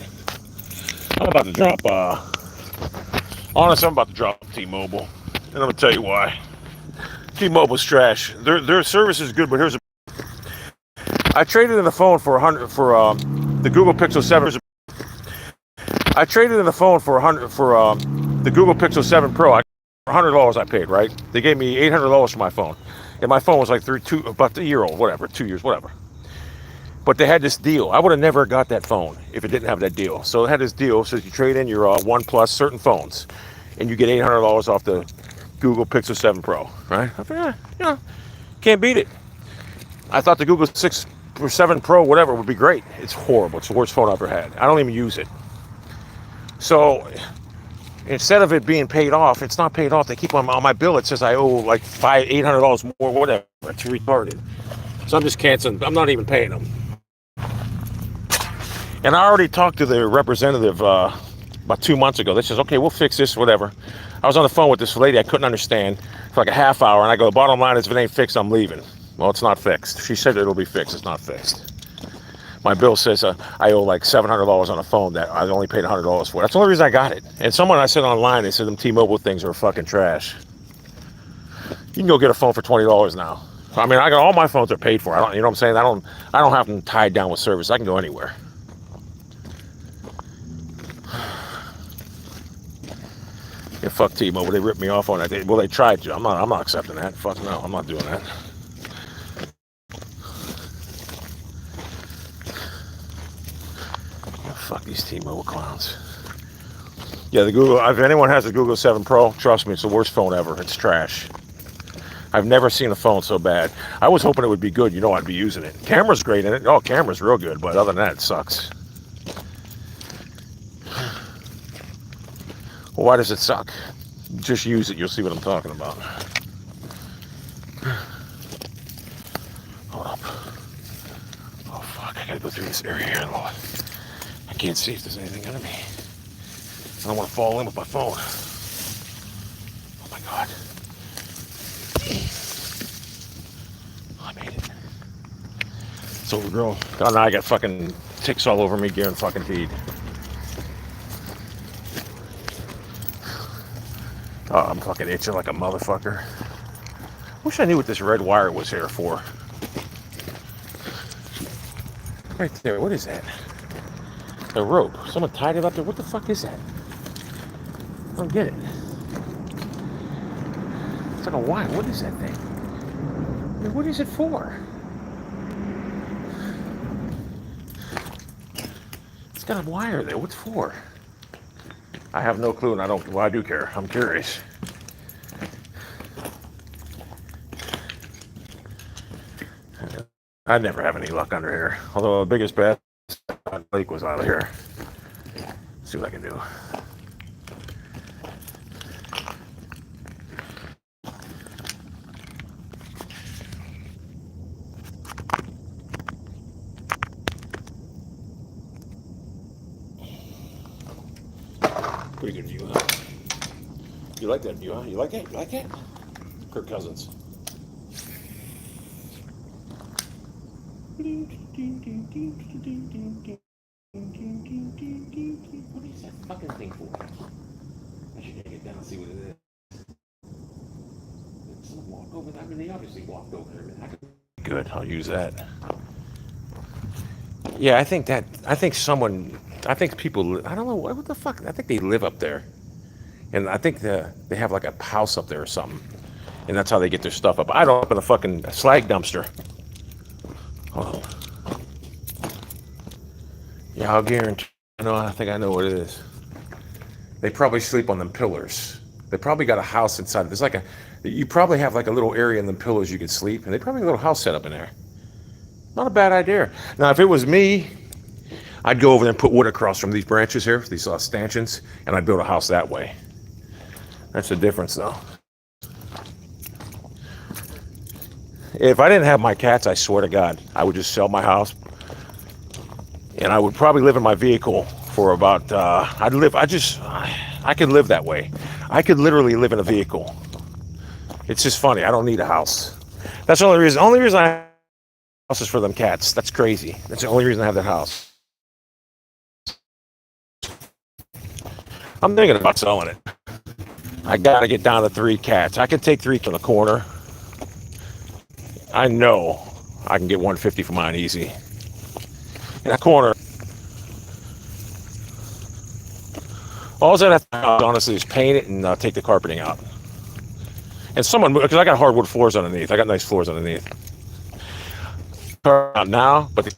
I'm about to drop, honestly, I'm about to drop T-Mobile. And I'm gonna tell you why. T-Mobile's trash. Their service is good, but here's a... I traded in the phone for the Google Pixel 7. I traded in the phone for the Google Pixel 7 Pro. $100 I paid, right? They gave me $800 for my phone. And my phone was like about a year old, whatever, 2 years, whatever. But they had this deal. I would have never got that phone if it didn't have that deal. So it had this deal, says you trade in your OnePlus, certain phones, and you get $800 off the Google Pixel 7 Pro, right? I thought, yeah, can't beat it. I thought the Google 6 or 7 Pro, whatever, would be great. It's horrible. It's the worst phone I've ever had. I don't even use it. So instead of it being paid off, it's not paid off. They keep on my bill. It says I owe like $800 more, whatever. It's retarded. So I'm just canceling. I'm not even paying them. And I already talked to the representative about 2 months ago. They says, okay, we'll fix this, whatever. I was on the phone with this lady I couldn't understand for like a half hour, and I go, the bottom line is if it ain't fixed, I'm leaving. Well, it's not fixed. She said it'll be fixed. It's not fixed. My bill says I owe like $700 on a phone that I only paid $100 for. That's the only reason I got it. And someone I said online, they said them T-Mobile things are fucking trash. You can go get a phone for $20 now. I mean, I got all my phones are paid for. You know what I'm saying? I don't have them tied down with service. I can go anywhere. Yeah, fuck T-Mobile. They ripped me off on that. They tried to. I'm not accepting that. Fuck no. I'm not doing that. Fuck these T-Mobile clowns. Yeah, the Google. If anyone has a Google 7 Pro, trust me, it's the worst phone ever. It's trash. I've never seen a phone so bad. I was hoping it would be good. You know, I'd be using it. Camera's great in it. Oh, camera's real good, but other than that, it sucks. Well, why does it suck? Just use it. You'll see what I'm talking about. Hold up. Oh, fuck. I gotta go through this area here, Lord. I can't see if there's anything under me. I don't want to fall in with my phone. Oh, my God. Oh, I made it. It's overgrown. God, now I got fucking ticks all over me, guaranteed. Oh, I'm fucking itching like a motherfucker. Wish I knew what this red wire was here for. Right there, what is that? A rope. Someone tied it up there. What the fuck is that? I don't get it. It's like a wire. What is that thing? I mean, what is it for? It's got a wire there. What's for? I have no clue, and I do care. I'm curious. I never have any luck under here. Although the biggest bet leak was out of here. Let's see what I can do. Pretty good view, huh? You like that view, huh? You like it? You like it? Kirk Cousins. What is that fucking thing for? I should take it down and see what it is. Did someone walk over that? I mean, they obviously walked over there. Good, I'll use that. Yeah, I think people, I don't know, what the fuck, I think they live up there. And I think they have like a house up there or something. And that's how they get their stuff up. I don't up in a fucking slag dumpster. Oh. Yeah, I'll guarantee. I think I know what it is. They probably sleep on them pillars. They probably got a house inside. There's like you probably have like a little area in the pillars you can sleep. And they probably have a little house set up in there. Not a bad idea. Now, if it was me, I'd go over there and put wood across from these branches here, these stanchions, and I'd build a house that way. That's the difference, though. If I didn't have my cats, I swear to God, I would just sell my house, and I would probably live in my vehicle for about. I could live that way. I could literally live in a vehicle. It's just funny. I don't need a house. That's the only reason. Only reason I have a house is for them cats. That's crazy. That's the only reason I have that house. I'm thinking about selling it. I gotta get down to 3 cats. I can take 3 from the corner. I know I can get 150 for mine easy. In that corner. All I have to do, honestly, is paint it and take the carpeting out. And someone, because I got hardwood floors underneath. I got nice floors underneath. Out now, but the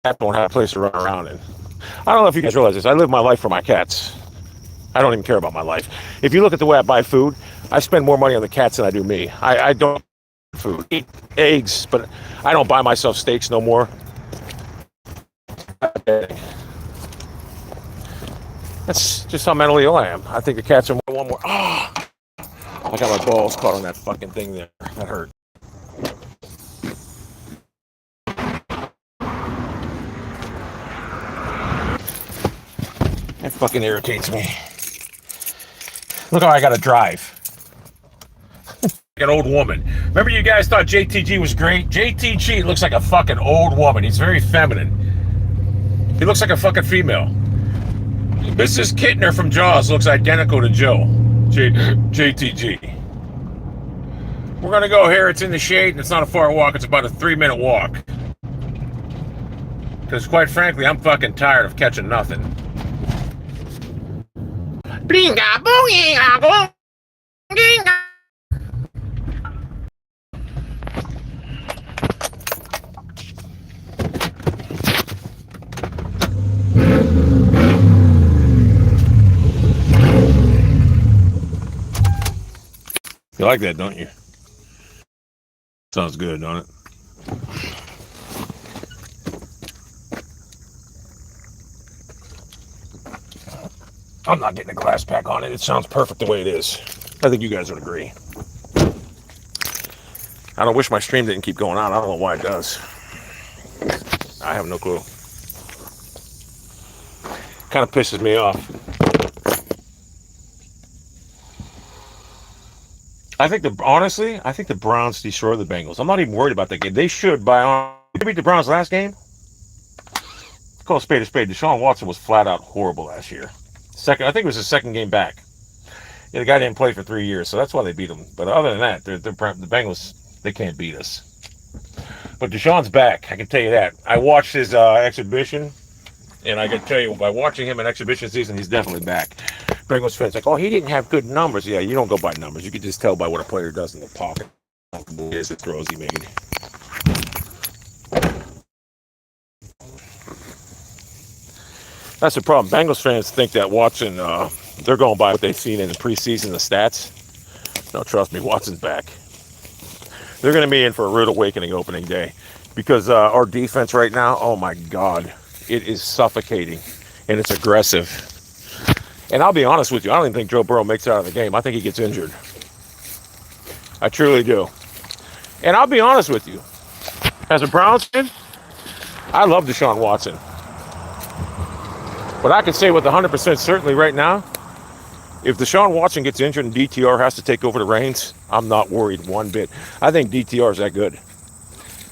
cats don't have a place to run around in. I don't know if you guys realize this. I live my life for my cats. I don't even care about my life. If you look at the way I buy food, I spend more money on the cats than I do me. I don't food, eat eggs, but I don't buy myself steaks no more. That's just how mentally ill I am. I think the cats are one more. Ah, oh, I got my balls caught on that fucking thing there. That hurt. That fucking irritates me. Look how I gotta drive. An old woman. Remember you guys thought JTG was great? JTG looks like a fucking old woman. He's very feminine. He looks like a fucking female. Mrs. Kittner from Jaws looks identical to Joe. JTG. We're gonna go here. It's in the shade and it's not a far walk. It's about a 3-minute walk. Because quite frankly, I'm fucking tired of catching nothing. Blinga, boinga, boinga. You like that, don't you? Sounds good, don't it? I'm not getting a glass pack on it. It sounds perfect the way it is. I think you guys would agree. I don't wish my stream didn't keep going on. I don't know why it does. I have no clue. Kind of pisses me off. I think the Browns destroy the Bengals. I'm not even worried about that game. They should they beat the Browns last game. Call a spade a spade. Deshaun Watson was flat out horrible last year. I think it was his second game back. Yeah, the guy didn't play for 3 years, so that's why they beat him. But other than that, the Bengals, they can't beat us. But Deshaun's back. I can tell you that. I watched his exhibition, and I can tell you by watching him in exhibition season, he's definitely back. Bengals fans like, oh, he didn't have good numbers. Yeah, you don't go by numbers. You can just tell by what a player does in the pocket. Is the throws he made. That's the problem. Bengals fans think that Watson, they're going by what they've seen in the preseason, the stats. No, trust me, Watson's back. They're going to be in for a rude awakening opening day because our defense right now, oh my God, it is suffocating and it's aggressive. And I'll be honest with you, I don't even think Joe Burrow makes it out of the game. I think he gets injured. I truly do. And I'll be honest with you, as a Browns fan, I love Deshaun Watson. But I can say with 100% certainty right now, if Deshaun Watson gets injured and DTR has to take over the reins, I'm not worried one bit. I think DTR is that good.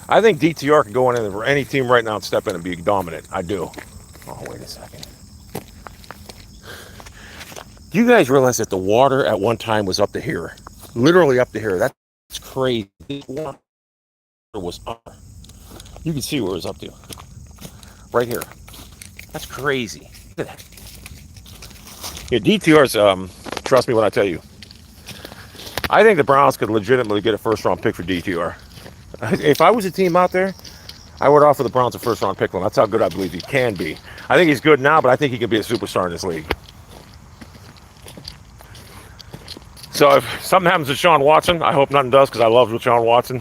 I think DTR can go in for any team right now and step in and be dominant. I do. Oh, wait a second. Do you guys realize that the water at one time was up to here? Literally up to here. That's crazy. The water was up. You can see where it was up to. Right here. That's crazy. Look at that. Yeah, DTR's, trust me when I tell you, I think the Browns could legitimately get a first-round pick for DTR. If I was a team out there, I would offer the Browns a first-round pick for him. That's how good I believe he can be. I think he's good now, but I think he can be a superstar in this league. So if something happens to Deshaun Watson, I hope nothing does because I love Deshaun Watson.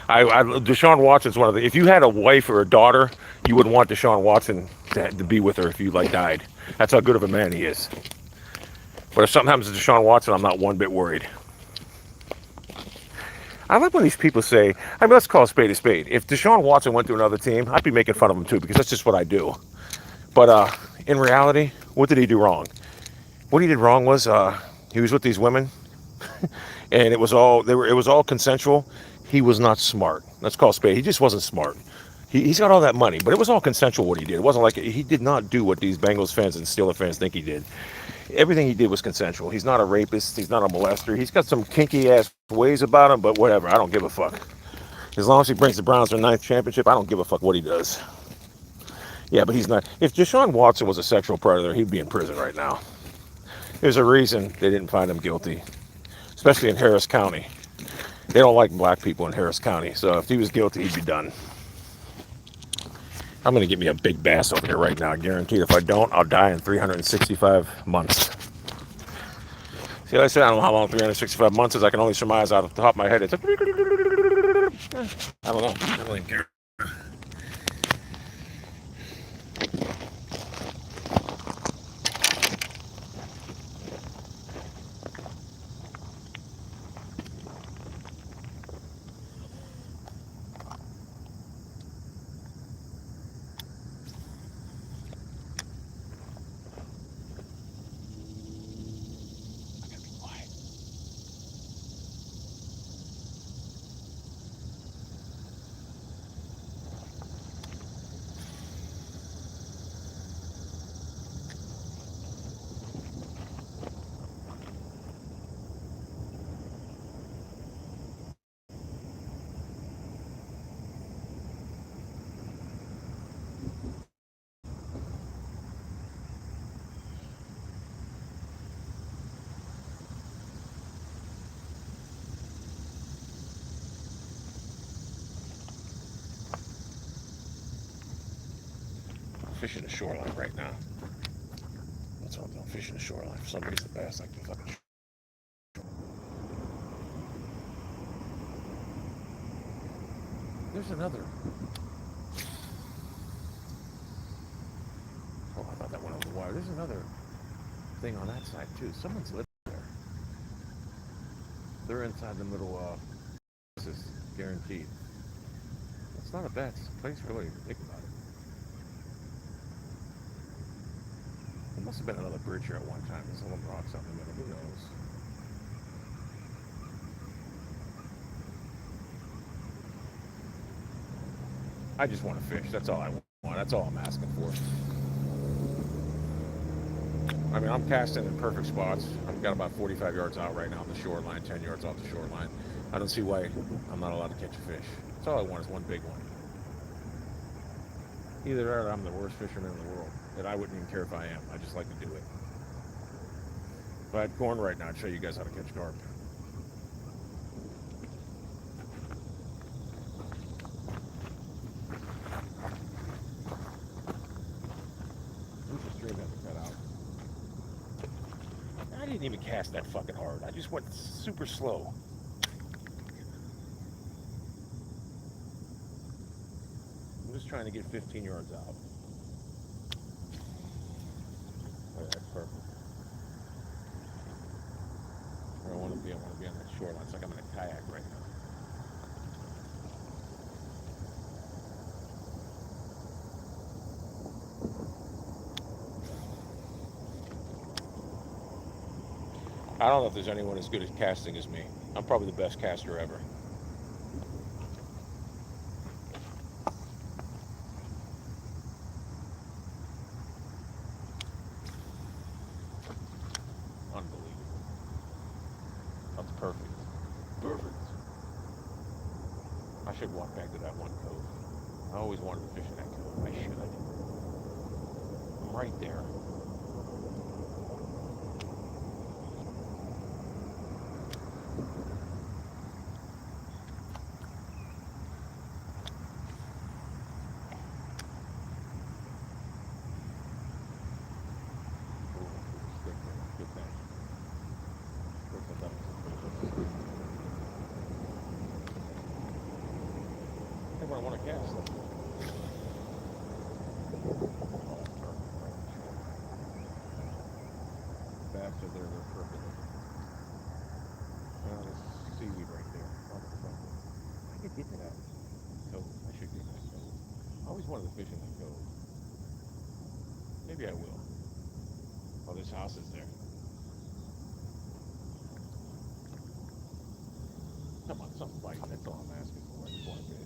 Deshaun Watson's one of the, if you had a wife or a daughter, you would want Deshaun Watson to be with her if you died. That's how good of a man he is. But if something happens to Deshaun Watson, I'm not one bit worried. I like when these people say, I mean, let's call a spade a spade. If Deshaun Watson went to another team, I'd be making fun of him too, because that's just what I do. But in reality, what did he do wrong? What he did wrong was he was with these women, and it was all consensual. He was not smart. Let's call a spade. He just wasn't smart. He's got all that money, but it was all consensual what he did. It wasn't like he did not do what these Bengals fans and Steelers fans think he did. Everything he did was consensual. He's not a rapist. He's not a molester. He's got some kinky ass ways about him, but whatever. I don't give a fuck. As long as he brings the Browns their ninth championship, I don't give a fuck what he does. Yeah, but he's not. If Deshaun Watson was a sexual predator, he'd be in prison right now. There's a reason they didn't find him guilty, especially in Harris County. They don't like black people in Harris County, so if he was guilty, he'd be done. I'm going to get me a big bass over here right now, guaranteed. If I don't, I'll die in 365 months. See, like I said, I don't know how long 365 months is. I can only surmise out of the top of my head. It's like, I don't know. I don't even care. Fishing the shoreline right now. That's what I'm doing. Fishing the shoreline. For some reason, the bass like the fucking. There's another. Oh, I thought that went over the wire. There's another thing on that side too. Someone's living there. They're inside the middle. This is guaranteed. It's not a bad place, really, if you think about it. There must have been another bridge here at one time. There's a little rocks out in the middle. Who knows? I just want to fish. That's all I want. That's all I'm asking for. I mean, I'm casting in perfect spots. I've got about 45 yards out right now on the shoreline, 10 yards off the shoreline. I don't see why I'm not allowed to catch a fish. That's all I want is one big one. Either that or I'm the worst fisherman in the world. And I wouldn't even care if I am. I just like to do it. If I had corn right now, I'd show you guys how to catch carp. Who's the string got to cut out? I didn't even cast that fucking hard. I just went super slow. I'm just trying to get 15 yards out. Oh, that's perfect. Where I want to be on that shoreline. It's like I'm in a kayak right now. I don't know if there's anyone as good at casting as me. I'm probably the best caster ever. Unbelievable. That's perfect. Perfect. I should walk back to that one cove. I always wanted to fish in that cove. I should. I'm right there. I want to cast them. Backs are there, they're perfect. There's seaweed right there. could get to that cove. I should get to that cove. I always wanted to fish in that cove. Maybe I will. Oh, this house is there. Come on, something biting. That's all I'm asking for. I just want to fish.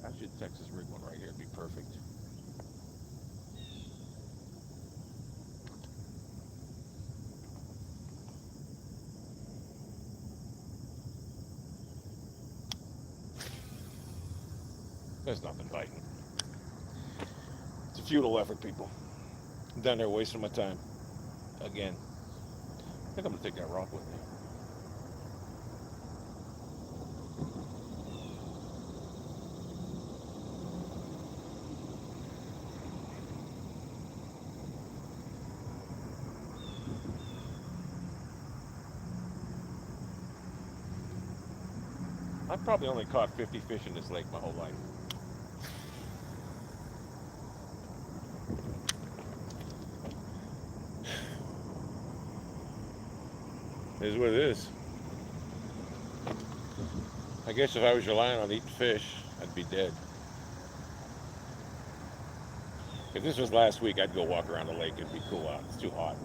I should Texas rig one right here. It'd be perfect. There's nothing biting. It's a futile effort, people. I'm down there wasting my time. Again. I think I'm going to take that rock with me. I've probably only caught 50 fish in this lake my whole life. It is what it is. I guess if I was relying on eating fish, I'd be dead. If this was last week, I'd go walk around the lake. It'd be cool out. It's too hot.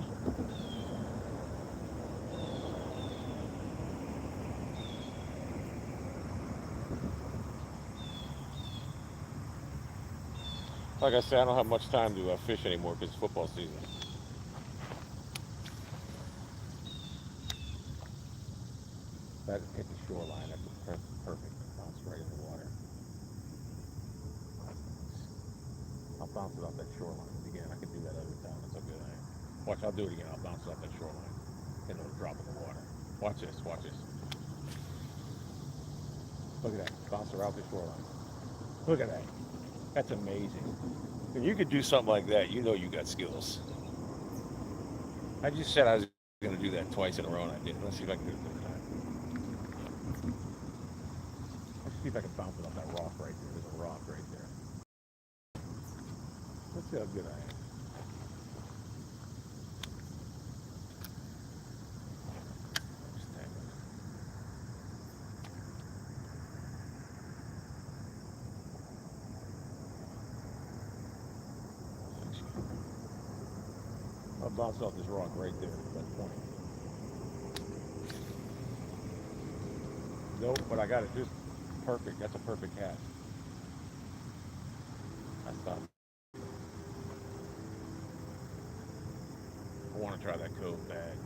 Like I said, I don't have much time to fish anymore because it's football season. That hit the shoreline. That's perfect. Bounce right in the water. I'll bounce it off that shoreline again. I can do that every time. That's a good idea. Watch, I'll do it again. I'll bounce it off that shoreline. And it'll drop in the water. Watch this. Watch this. Look at that. Bounce around the shoreline. Look at that. That's amazing. When you could do something like that, you know you got skills. I just said I was going to do that twice in a row, and I didn't. Let's see if I can do it this time. Let's see if I can bounce it off that rock right there. There's a rock right there. Let's see how good I am. Just tag it. I'll bounce off this rock right there at that point. Nope, but I got it just perfect. That's a perfect cast. I stopped. I want to try that cove bad.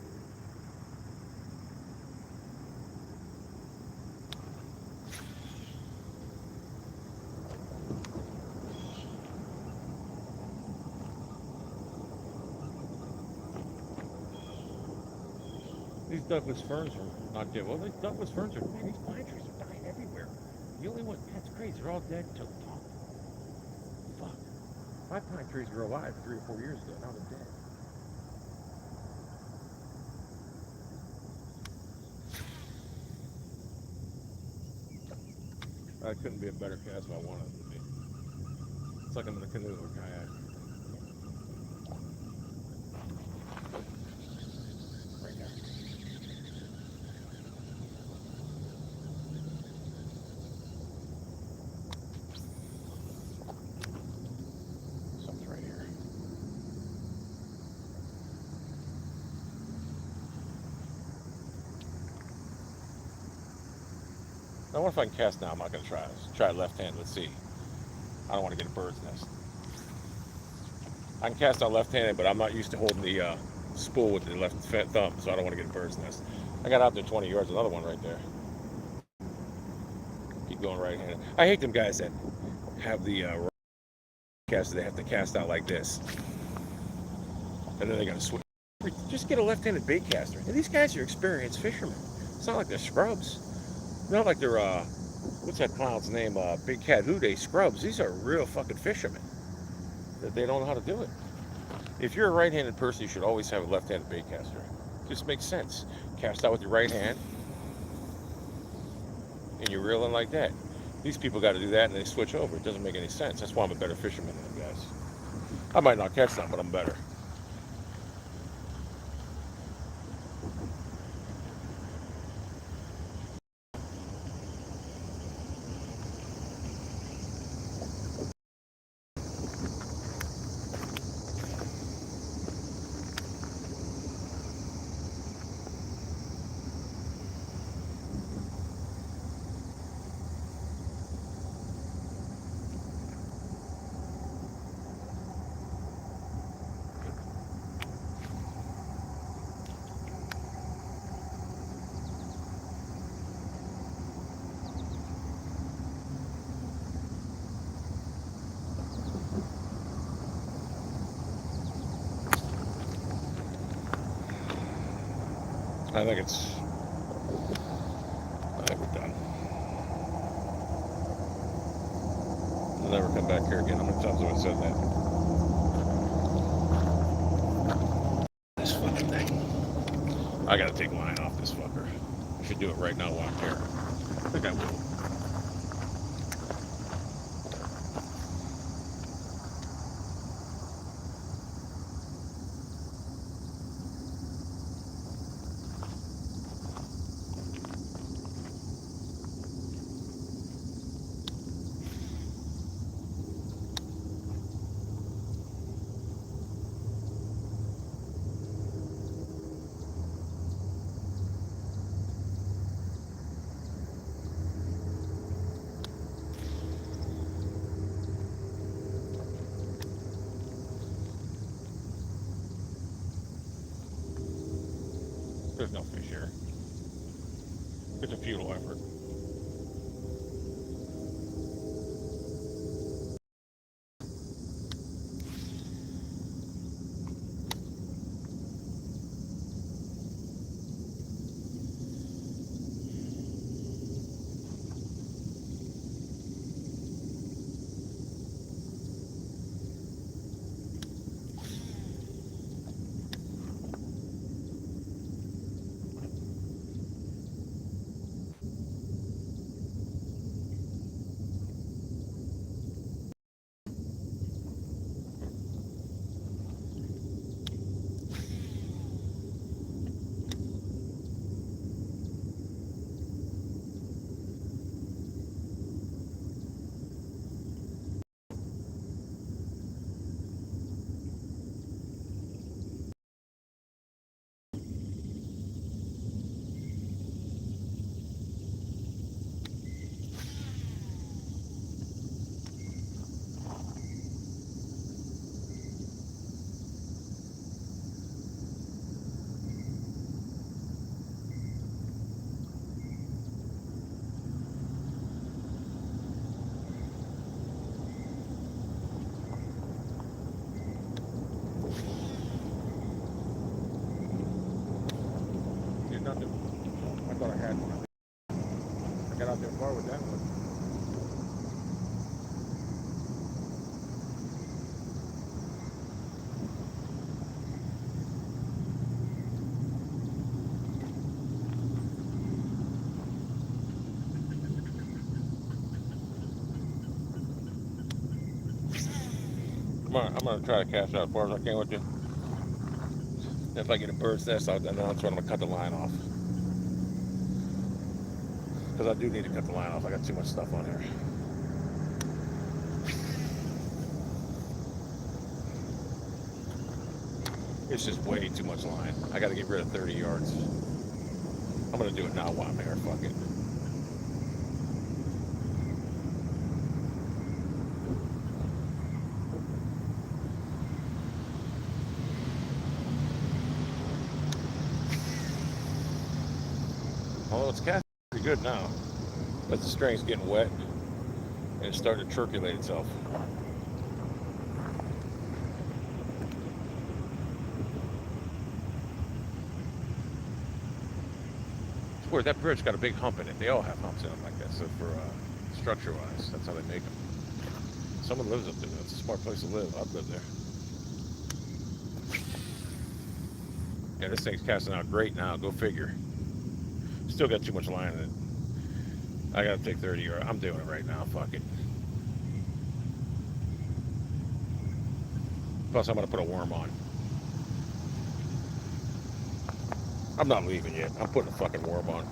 These Douglas ferns are not dead. Well, these Douglas ferns are, man, these pine trees are dying everywhere. The only one, that's crazy. They're all dead until the top. Fuck. My pine trees were alive 3 or 4 years ago. Now they're dead. That couldn't be a better cast if I wanted it to be. It's like I'm in a canoe or kayak. Right now. Something's right here. Now, what if I can cast now? I'm not going to try it. Let's try it left hand. Let's see. I don't want to get a bird's nest. I can cast out left-handed, but I'm not used to holding the spool with the left thumb, so I don't want to get a bird's nest. I got out there 20 yards, another one right there. Keep going right-handed. I hate them guys that have the cast. They have to cast out like this, and then they got to switch. Just get a left-handed bait caster. And these guys are experienced fishermen. It's not like they're scrubs. Not like they're what's that clown's name? Big Cat Houday scrubs. These are real fucking fishermen. that they don't know how to do it. If you're a right-handed person, you should always have a left-handed bait caster. Just makes sense. Cast out with your right hand, and you're reeling like that. These people got to do that, and they switch over. It doesn't make any sense. That's why I'm a better fisherman than them guys. I might not catch them, but I'm better. I think we're done. We'll never come back here again. How many times have I said that? This fucking thing. I gotta take line off this fucker. I should do it right now while I'm here. I think I will. There's no fish here. It's a futile effort. Nothing. I thought I had one. I got out there far with that one. I'm gonna try to cast out as far as I can with you. If I get a bird's nest, I know that's when I'm gonna cut the line off. Because I do need to cut the line off. I got too much stuff on here. It's just way too much line. I got to get rid of 30 yards. I'm gonna do it now while I'm here. Fuck it. Oh, it's casting pretty good now, but the string's getting wet and it's starting to circulate itself. It's weird, that bridge got a big hump in it. They all have humps in them like that, so for structure-wise, that's how they make them. Someone lives up there. That's a smart place to live. I'd live there. Yeah, this thing's casting out great now. Go figure. Still got too much line in it. I gotta take 30 or I'm doing it right now. Fuck it. Plus, I'm gonna put a worm on. I'm not leaving yet. I'm putting a fucking worm on.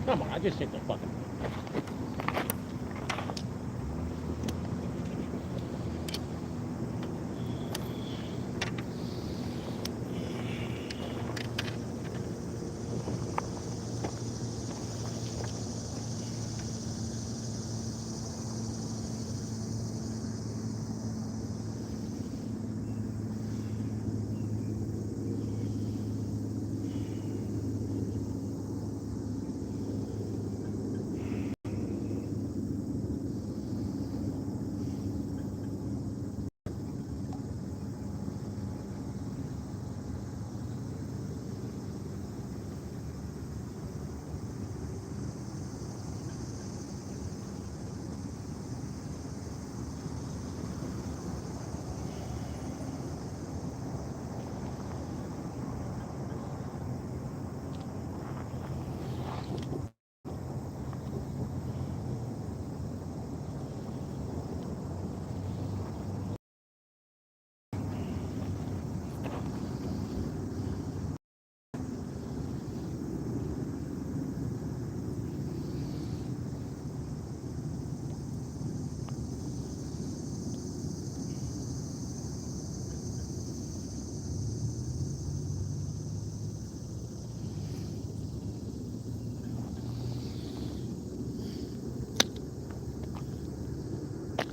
Come on, I just hit the fucking.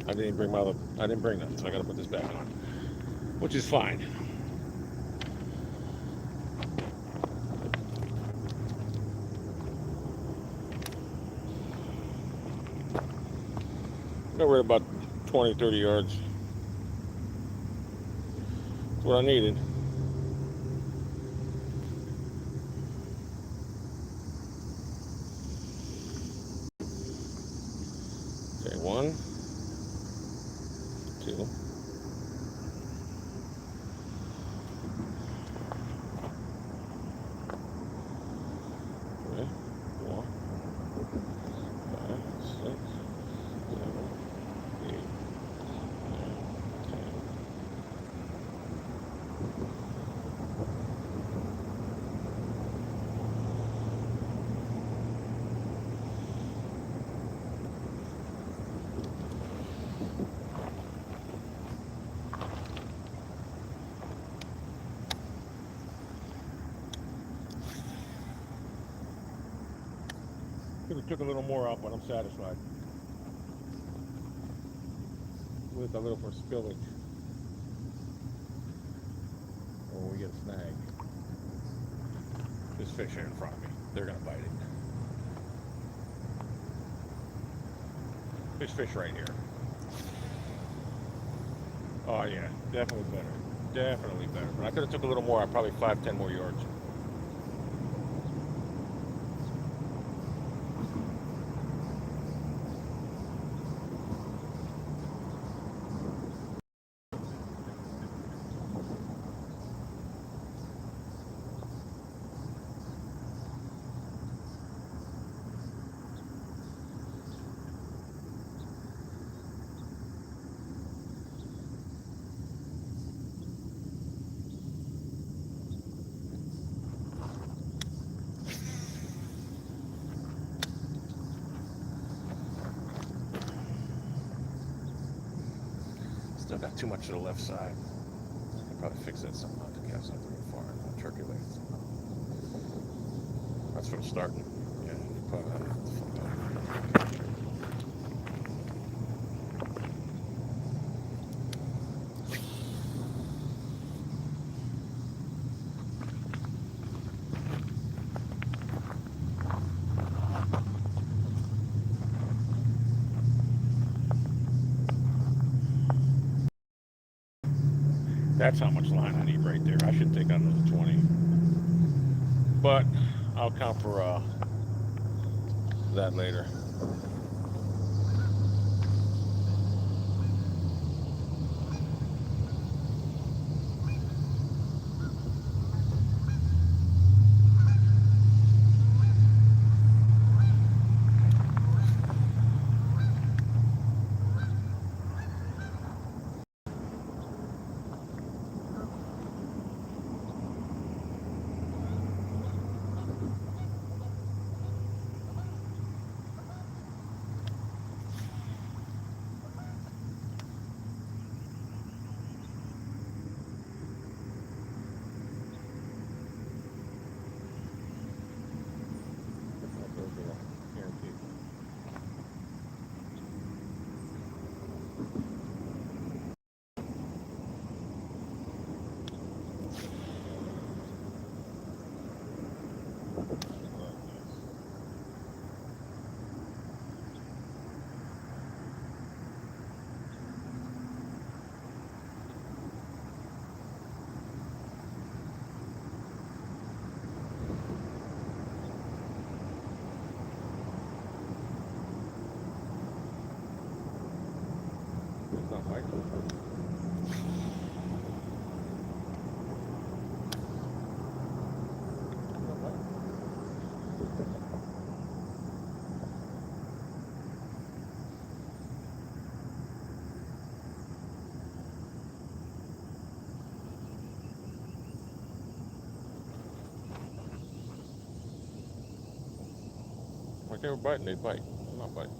I didn't bring nothing, so I gotta put this back on, which is fine. We're at about 20, 30 yards. That's what I needed. Okay, 1, 2. Okay, 4, 5, 6, 7, 8, 9, 10. Could have took a little more out, but I'm satisfied. With a little for spillage. Or we get a snag. There's fish here in front of me. They're gonna bite it. There's fish right here. Oh yeah, definitely better. Definitely better. But I could have took a little more, probably 5, 10 more yards. Still got too much to the left side. I could probably fix that somehow to get something far and turkey legs. That's for starting. Yeah, that's how much line I need right there. I should take out another 20. But I'll count for that later. Like they were biting, they'd bite. I'm not biting.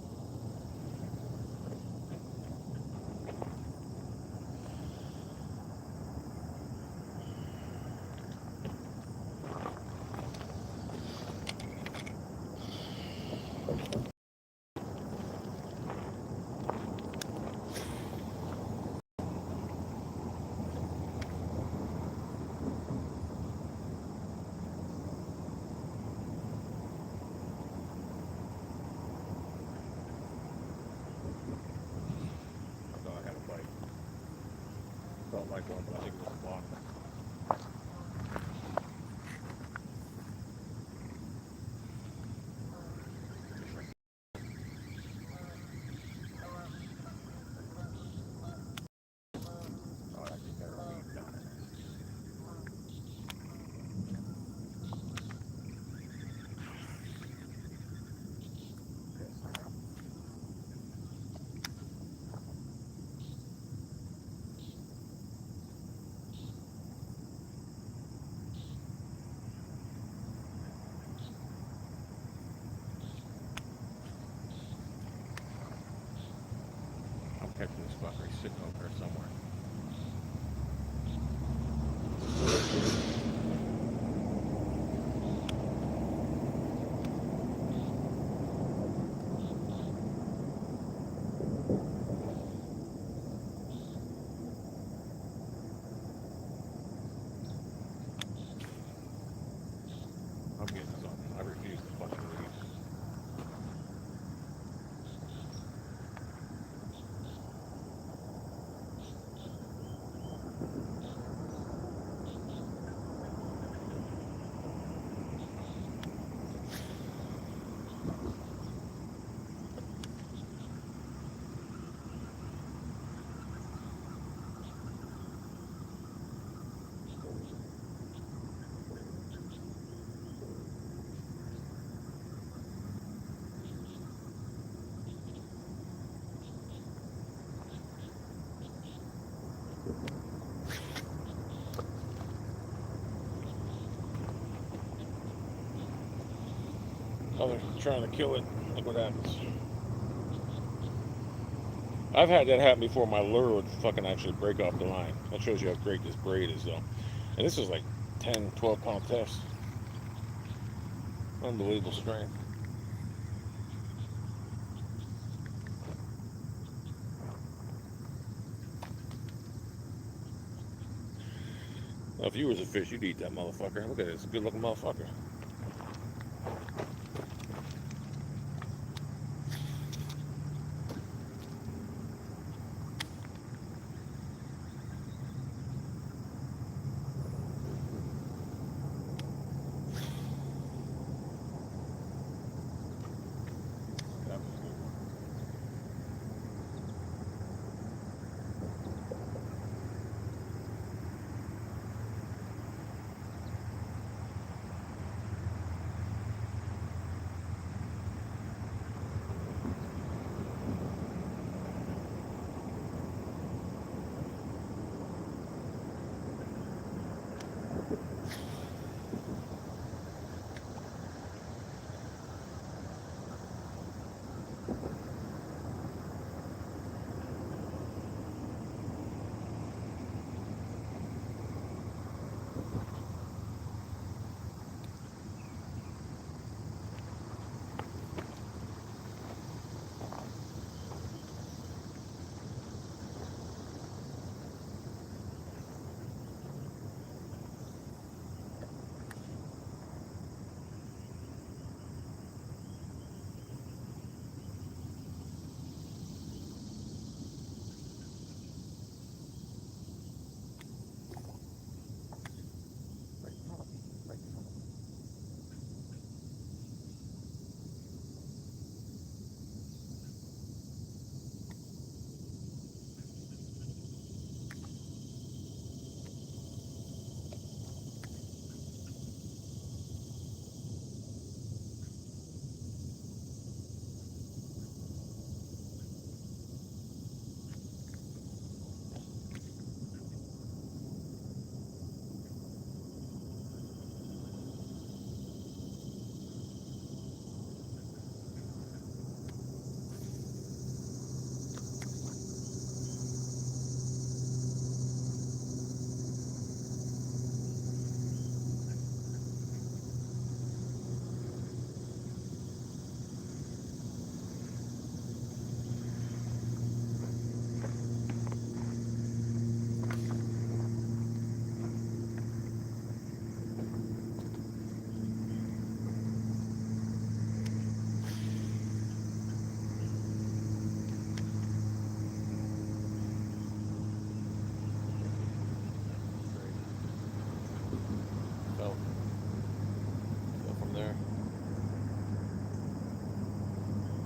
Felt like one, but I think it was a block. Oh, I think that really done it. I'm catching this fucker. He's sitting over there somewhere. I'm getting something. I refuse to fucking leave. Oh, they're trying to kill it. Look what happens. I've had that happen before. My lure would fucking actually break off the line. That shows you how great this braid is, though. And this is like 10, 12-pound test. Unbelievable strength. Well, if you was a fish, you'd eat that motherfucker. Look at it. It's a good-looking motherfucker. From there.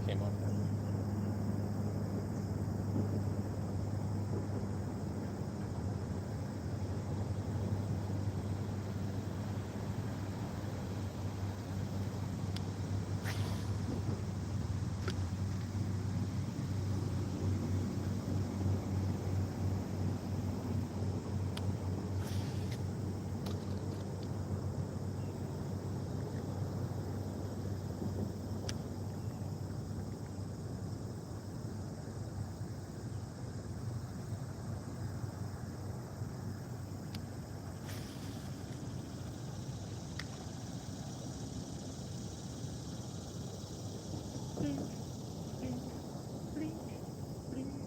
Came up.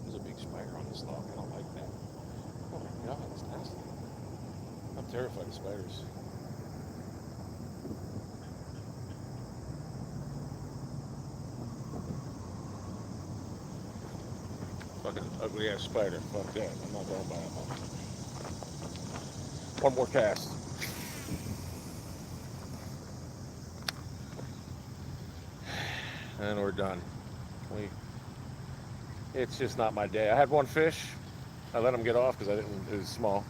There's a big spider on this log. I don't like that. Oh my god, it's nasty. I'm terrified of spiders. Fucking ugly ass spider. Fuck that. I'm not going by that one. One more cast. And we're done. It's just not my day. I had one fish. I let him get off because it was small.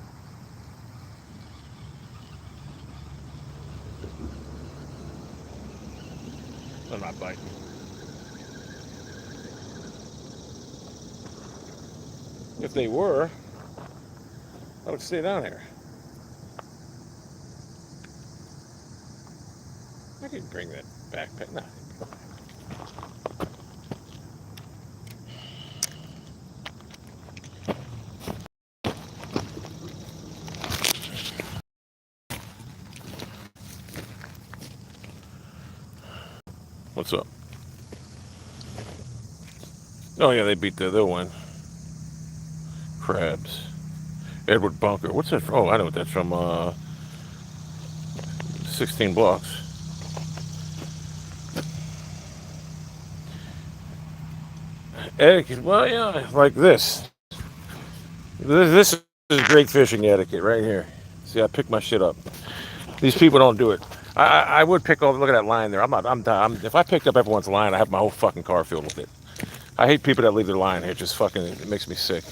I'm not biting. If they were, I would stay down here. I could bring that backpack. No. What's up? Oh yeah, they beat they'll win. Crabs. Edward Bunker. What's that from? Oh, I know what that's from. 16 blocks. Etiquette. Well, yeah, like this. This is great fishing etiquette right here. See, I pick my shit up. These people don't do it. I would pick up. Look at that line there. If I picked up everyone's line, I have my whole fucking car filled with it. I hate people that leave their line here. Just fucking, it makes me sick.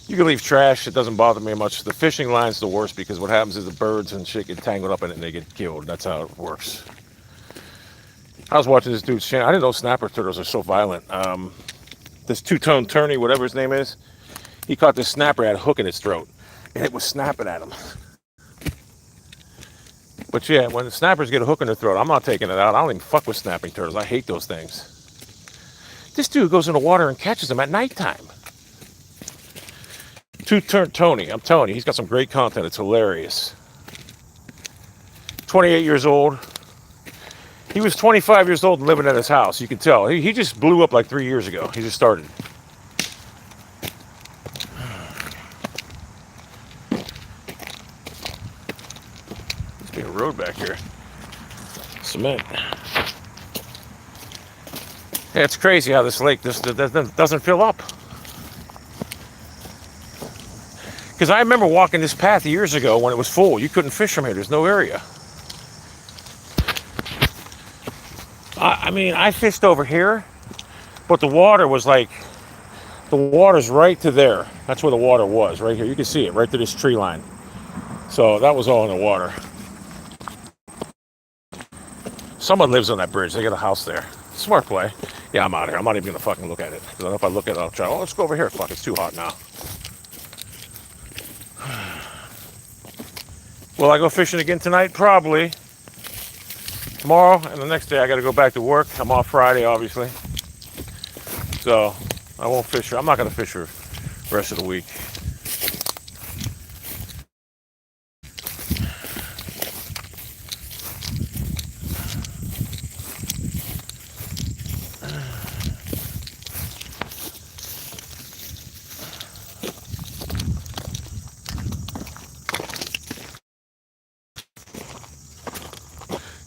You can leave trash. It doesn't bother me much. The fishing line's the worst because what happens is the birds and shit get tangled up in it and they get killed. That's how it works. I was watching this dude's channel. I didn't know snapper turtles are so violent. This two-tone tourney, whatever his name is, he caught this snapper, had a hook in its throat, and it was snapping at him. But yeah, when the snappers get a hook in their throat, I'm not taking it out. I don't even fuck with snapping turtles. I hate those things. This dude goes in the water and catches them at nighttime. Two-tone Tony, I'm telling you, he's got some great content. It's hilarious. 28 years old. He was 25 years old and living at his house. You can tell. He just blew up like 3 years ago. He just started. There's being a road back here. Cement. Yeah, it's crazy how this lake doesn't fill up. Because I remember walking this path years ago when it was full. You couldn't fish from here. There's no area. I mean, I fished over here, but the water was like, the water's right to there. That's where the water was, right here. You can see it right to this tree line. So that was all in the water. Someone lives on that bridge. They got a house there. Smart play. Yeah, I'm out of here. I'm not even going to fucking look at it. Because if I look at it, I'll try, oh, let's go over here. Fuck, it's too hot now. Will I go fishing again tonight? Probably. Tomorrow and the next day I got to go back to work. I'm off Friday, obviously. So I won't fish. I'm not going to fish for the rest of the week.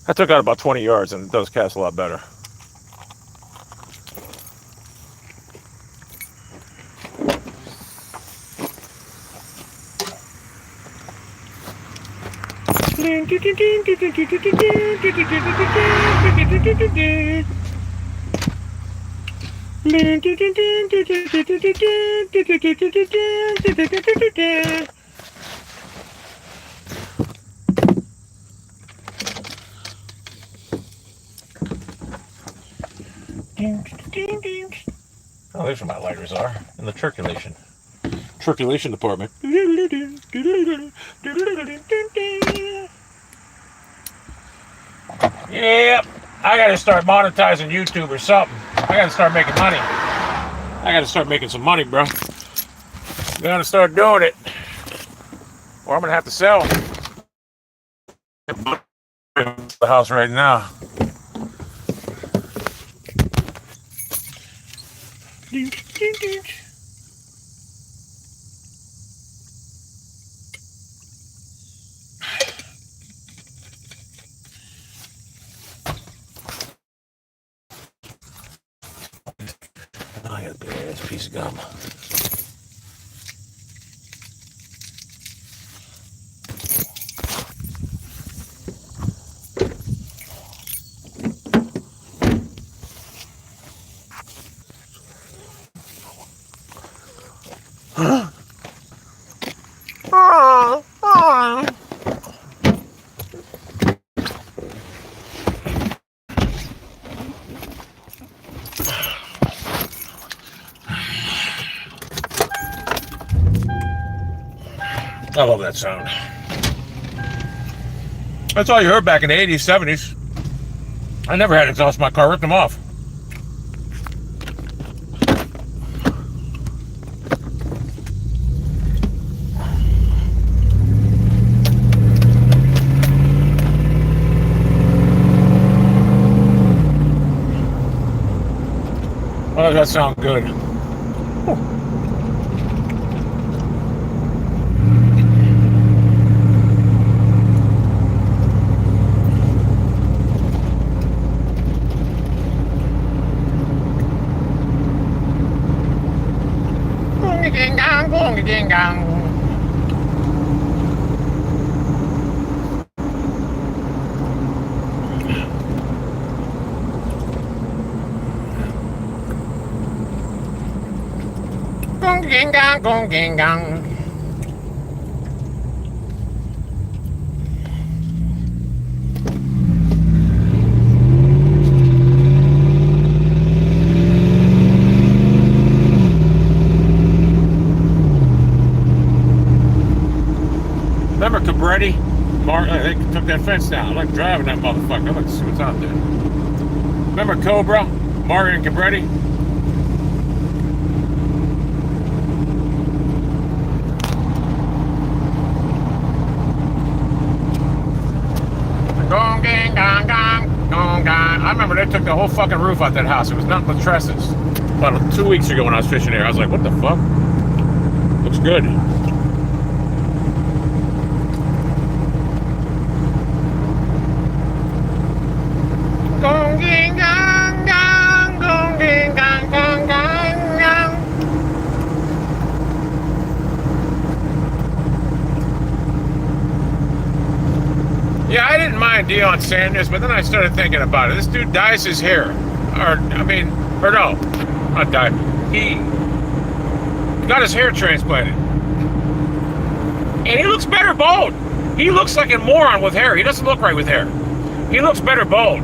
I took out about 20 yards and it does cast a lot better. Oh, there's where my lighters are, in the circulation department. Yep, I gotta start monetizing YouTube or something. I gotta start making money. I gotta start making some money, bro. I gotta start doing it, or I'm gonna have to sell the house right now. I got a big ass piece of gum. I love that sound. That's all you heard back in the 80s, 70s. I never had exhaust in my car, ripped them off. does that sound good? Remember Cabretti? They took that fence down. I like driving that motherfucker. I like to see what's out there. Remember Cobra? Mario and Cabretti? I remember they took the whole fucking roof out that house. It was nothing but trusses. About 2 weeks ago when I was fishing there, I was like, what the fuck? Looks good. Yeah, I didn't mind Deion Sanders, but then I started thinking about it. This dude dyes his hair. Not dye. He got his hair transplanted. And he looks better bald. He looks like a moron with hair. He doesn't look right with hair. He looks better bald.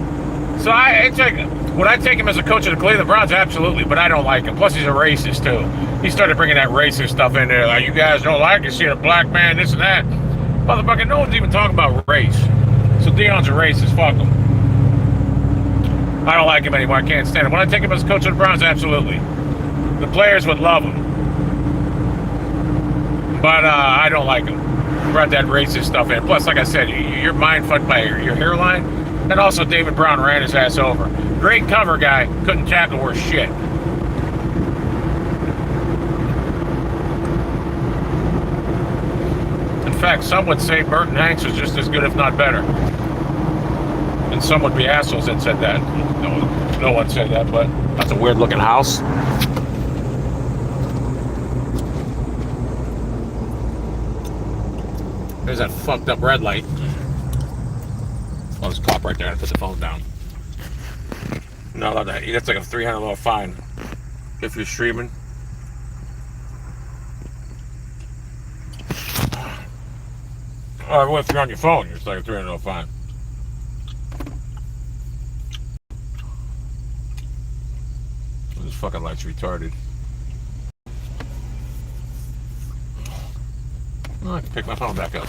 So would I take him as a coach of the Cleveland Browns? Absolutely, but I don't like him. Plus, he's a racist, too. He started bringing that racist stuff in there. Like, you guys don't like it, seeing a black man, this and that. Motherfucker, no one's even talking about race. So Deion's a racist. Fuck him. I don't like him anymore. I can't stand him. Would I take him as coach of the Browns? Absolutely. The players would love him. But I don't like him. Brought that racist stuff in. Plus, like I said, you're mind fucked by your hairline. And also, David Brown ran his ass over. Great cover guy. Couldn't tackle worth shit. In fact, some would say Burton Hanks was just as good, if not better. And some would be assholes that said that. No one said that, but that's a weird looking house. There's that fucked up red light. Oh, there's a cop right there. I put the phone down. No, that's like a $300 fine if you're streaming. Well, if you're on your phone, it's like a $300 fine. This fucking light's retarded. Oh, I can pick my phone back up.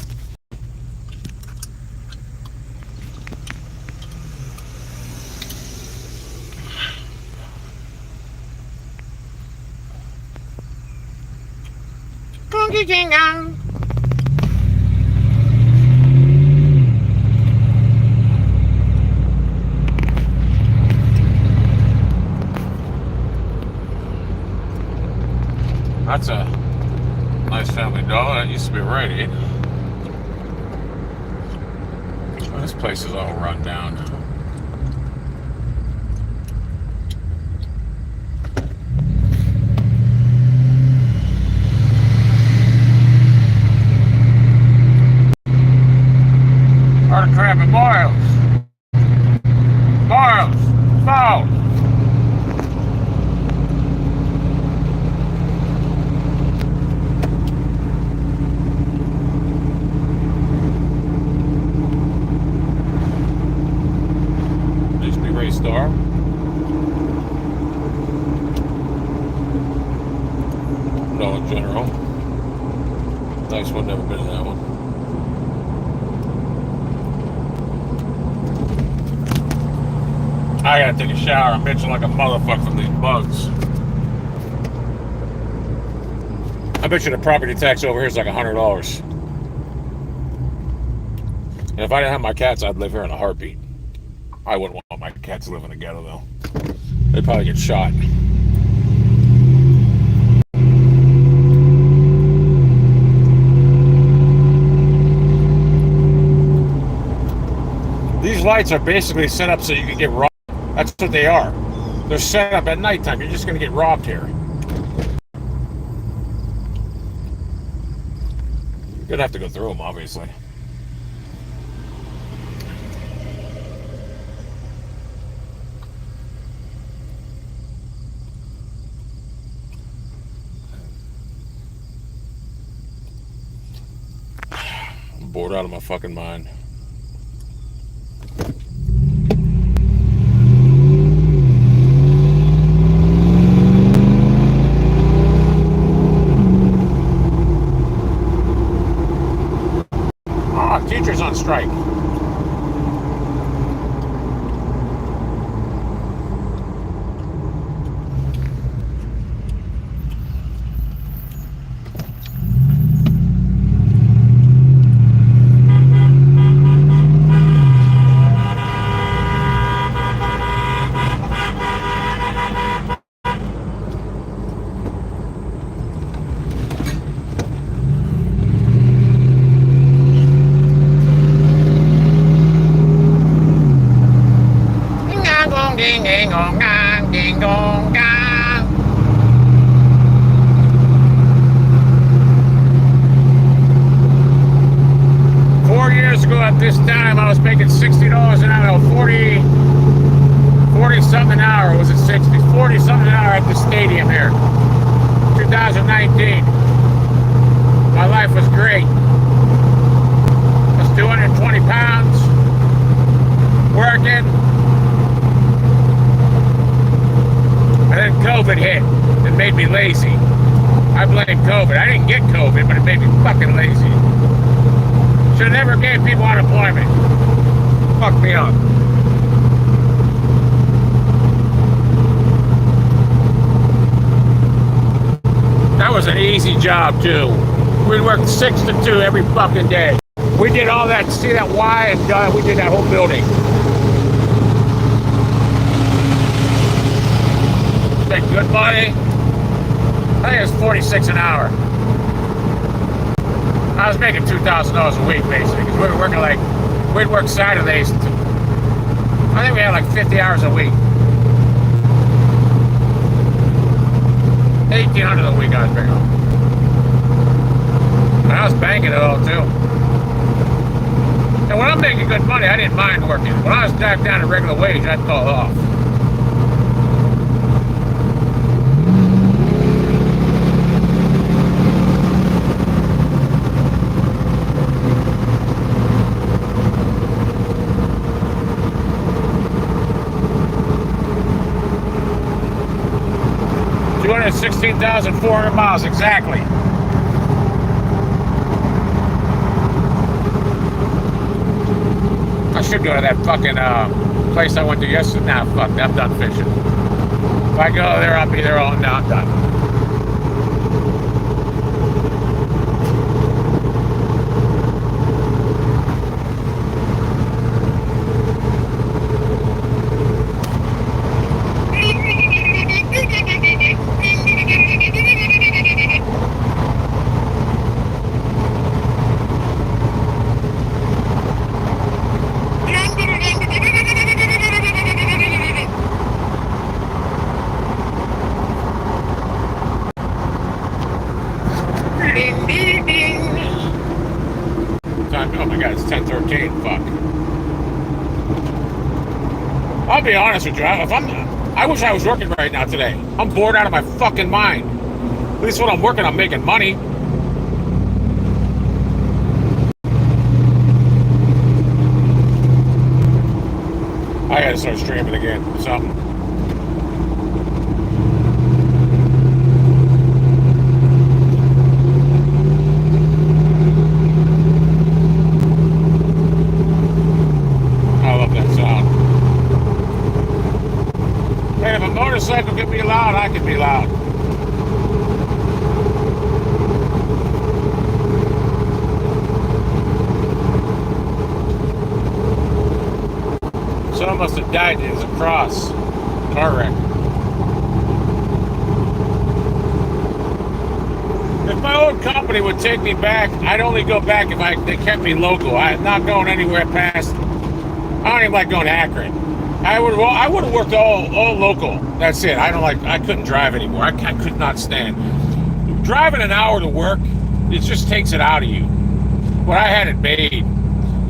That's a nice family dollar. That used to be Rite Aid. Oh, this place is all run down. Heart of crab and boils. Boils. Star. No, in general. Nice one, never been in that one. I gotta take a shower. I'm itching like a motherfucker from these bugs. I bet you the property tax over here is like $100. And if I didn't have my cats, I'd live here in a heartbeat. I wouldn't want my cats living together, though. They'd probably get shot. lights are basically set up so you can get robbed. That's what they are. They're set up at nighttime. You're just going to get robbed here. You're going to have to go through them, obviously. I'm bored out of my fucking mind. Teachers on strike. Ding ding dong dong ding dong dong. 4 years ago at this time, I was making $60 an hour, 40 something an hour. Was it 60? 40 something an hour at the stadium here. 2019. My life was great. I was 220 pounds, working. And then COVID hit and made me lazy. I blame COVID. I didn't get COVID, but it made me fucking lazy. Should have never gave people unemployment. Fuck me up. That was an easy job too. We'd work 6 to 2 every fucking day. We did all that, see that Y and we did that whole building. Make good money. I think it was 46 an hour. I was making $2,000 a week basically because we were working we'd work Saturdays. I think we had like 50 hours a week. 1,800 a week I was bringing home. And I was banking it all too. And when I'm making good money, I didn't mind working. When I was back down to regular wage, I'd call off. $216,400 miles exactly. I should go to that fucking place I went to yesterday. Nah, fuck that. I'm done fishing. If I go there, I'll be there all. No, I'm done. Oh my god, it's 10:13. Fuck. I'll be honest with you. I wish I was working right now today. I'm bored out of my fucking mind. At least when I'm working, I'm making money. I gotta start streaming again. Something. Motorcycle can be loud, I can be loud. Someone must have died. It was a cross. Car wreck. If my old company would take me back, I'd only go back if they kept me local. I'm not going anywhere past I don't even like going to Akron. I would have worked all local. That's it. I couldn't drive anymore. I could not stand driving an hour to work. It just takes it out of you. When I had it made,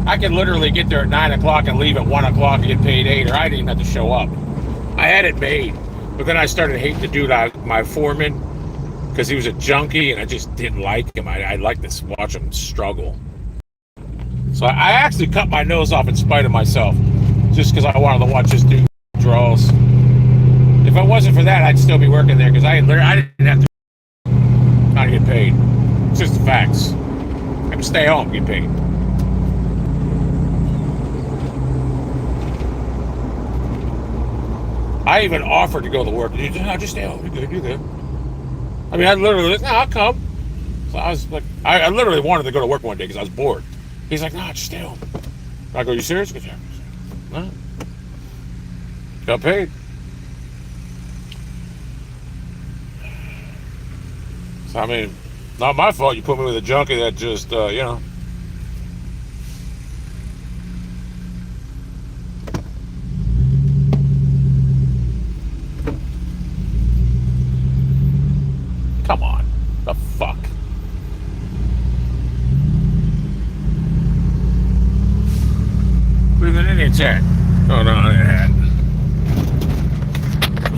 I could literally get there at 9 o'clock and leave at 1 o'clock and get paid 8, or I didn't even have to show up. I had it made, but then I started hating the dude, my foreman, because he was a junkie, and I just didn't like him. I liked to watch him struggle. So I actually cut my nose off in spite of myself, just because I wanted to watch this dude draws. If it wasn't for that, I'd still be working there, because I didn't have to get paid. It's just the facts. I can stay home, get paid. I even offered to go to work. He said, no, just stay home. You're good, you're good. I mean, I literally, no, I'll come. So I was like, I literally wanted to go to work one day because I was bored. He's like, no, just stay home. I go, you serious? He goes, yeah. No. Got paid. So, I mean, not my fault you put me with a junkie that just, you know. Come on. The fuck? Where's an Indian's at? Oh, no, it had.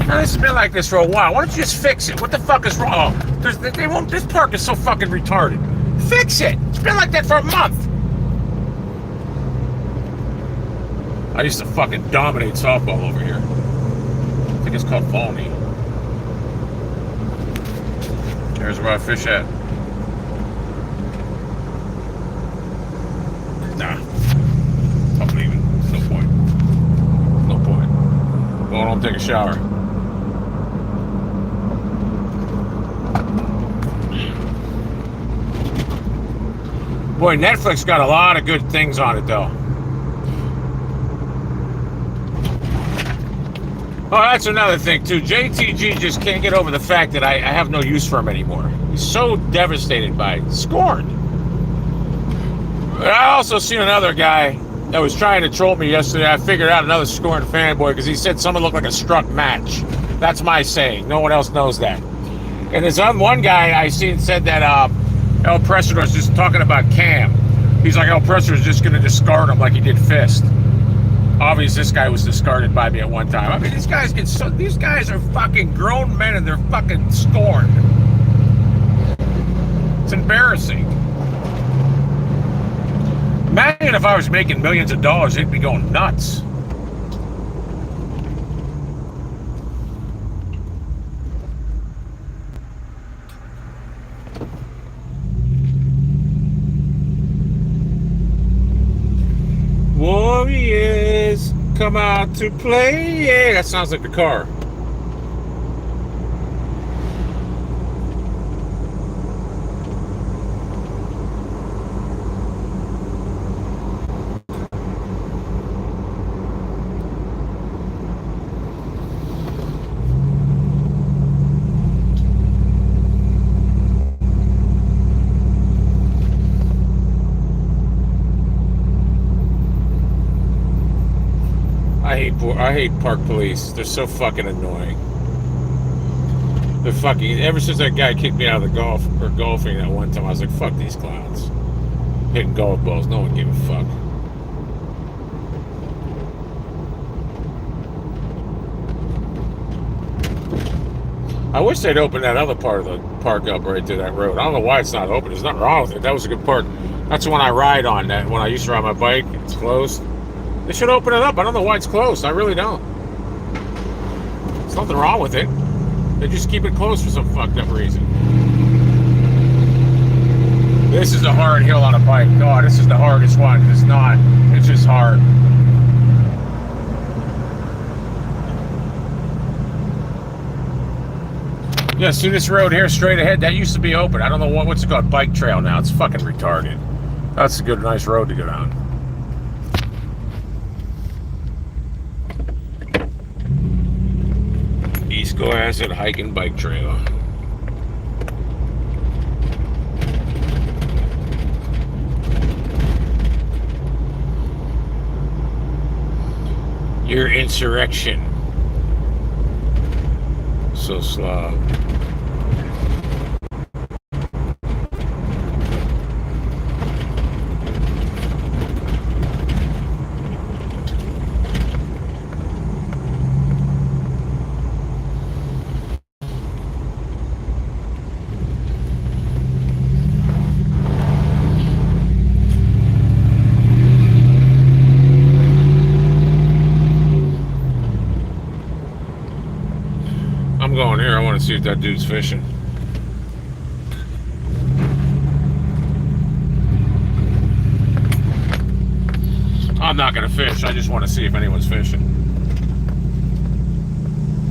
Now, this has been like this for a while. Why don't you just fix it? What the fuck is wrong? Oh, this park is so fucking retarded. Fix it. It's been like that for a month. I used to fucking dominate softball over here. I think it's called Volney. There's where I fish at. Nah. I'm leaving. No point. No point. Go home, take a shower. Boy, Netflix got a lot of good things on it, though. Oh, that's another thing, too. JTG just can't get over the fact that I have no use for him anymore. He's so devastated by it. Scorned. I also seen another guy that was trying to troll me yesterday. I figured out another scorned fanboy because he said someone looked like a struck match. That's my saying. No one else knows that. And this one guy I seen said that El Presador is just talking about Cam. He's like, El Presador is just going to discard him like he did Fist. Obviously, this guy was discarded by me at one time. I mean, these guys are fucking grown men and they're fucking scorned. It's embarrassing. Imagine if I was making millions of dollars, they'd be going nuts. Warriors, come out to play. Yeah, that sounds like the car. I hate park police. They're so fucking annoying. They're fucking. Ever since that guy kicked me out of the golfing that one time, I was like, fuck these clowns. Hitting golf balls. No one gave a fuck. I wish they'd open that other part of the park up right there, that road. I don't know why it's not open. There's nothing wrong with it. That was a good park. That's the one I ride on. That when I used to ride my bike, it's closed. They should open it up. I don't know why it's closed. I really don't. There's nothing wrong with it. They just keep it closed for some fucked up reason. This is a hard hill on a bike. Oh, this is the hardest one. It's not. It's just hard. Yeah, see this road here straight ahead? That used to be open. I don't know what's it called. Bike trail now. It's fucking retarded. That's a good, nice road to go down. East Cohasset hiking bike trail. insurrection. So slow. I'm going here. I want to see if that dude's fishing. I'm not going to fish. I just want to see if anyone's fishing.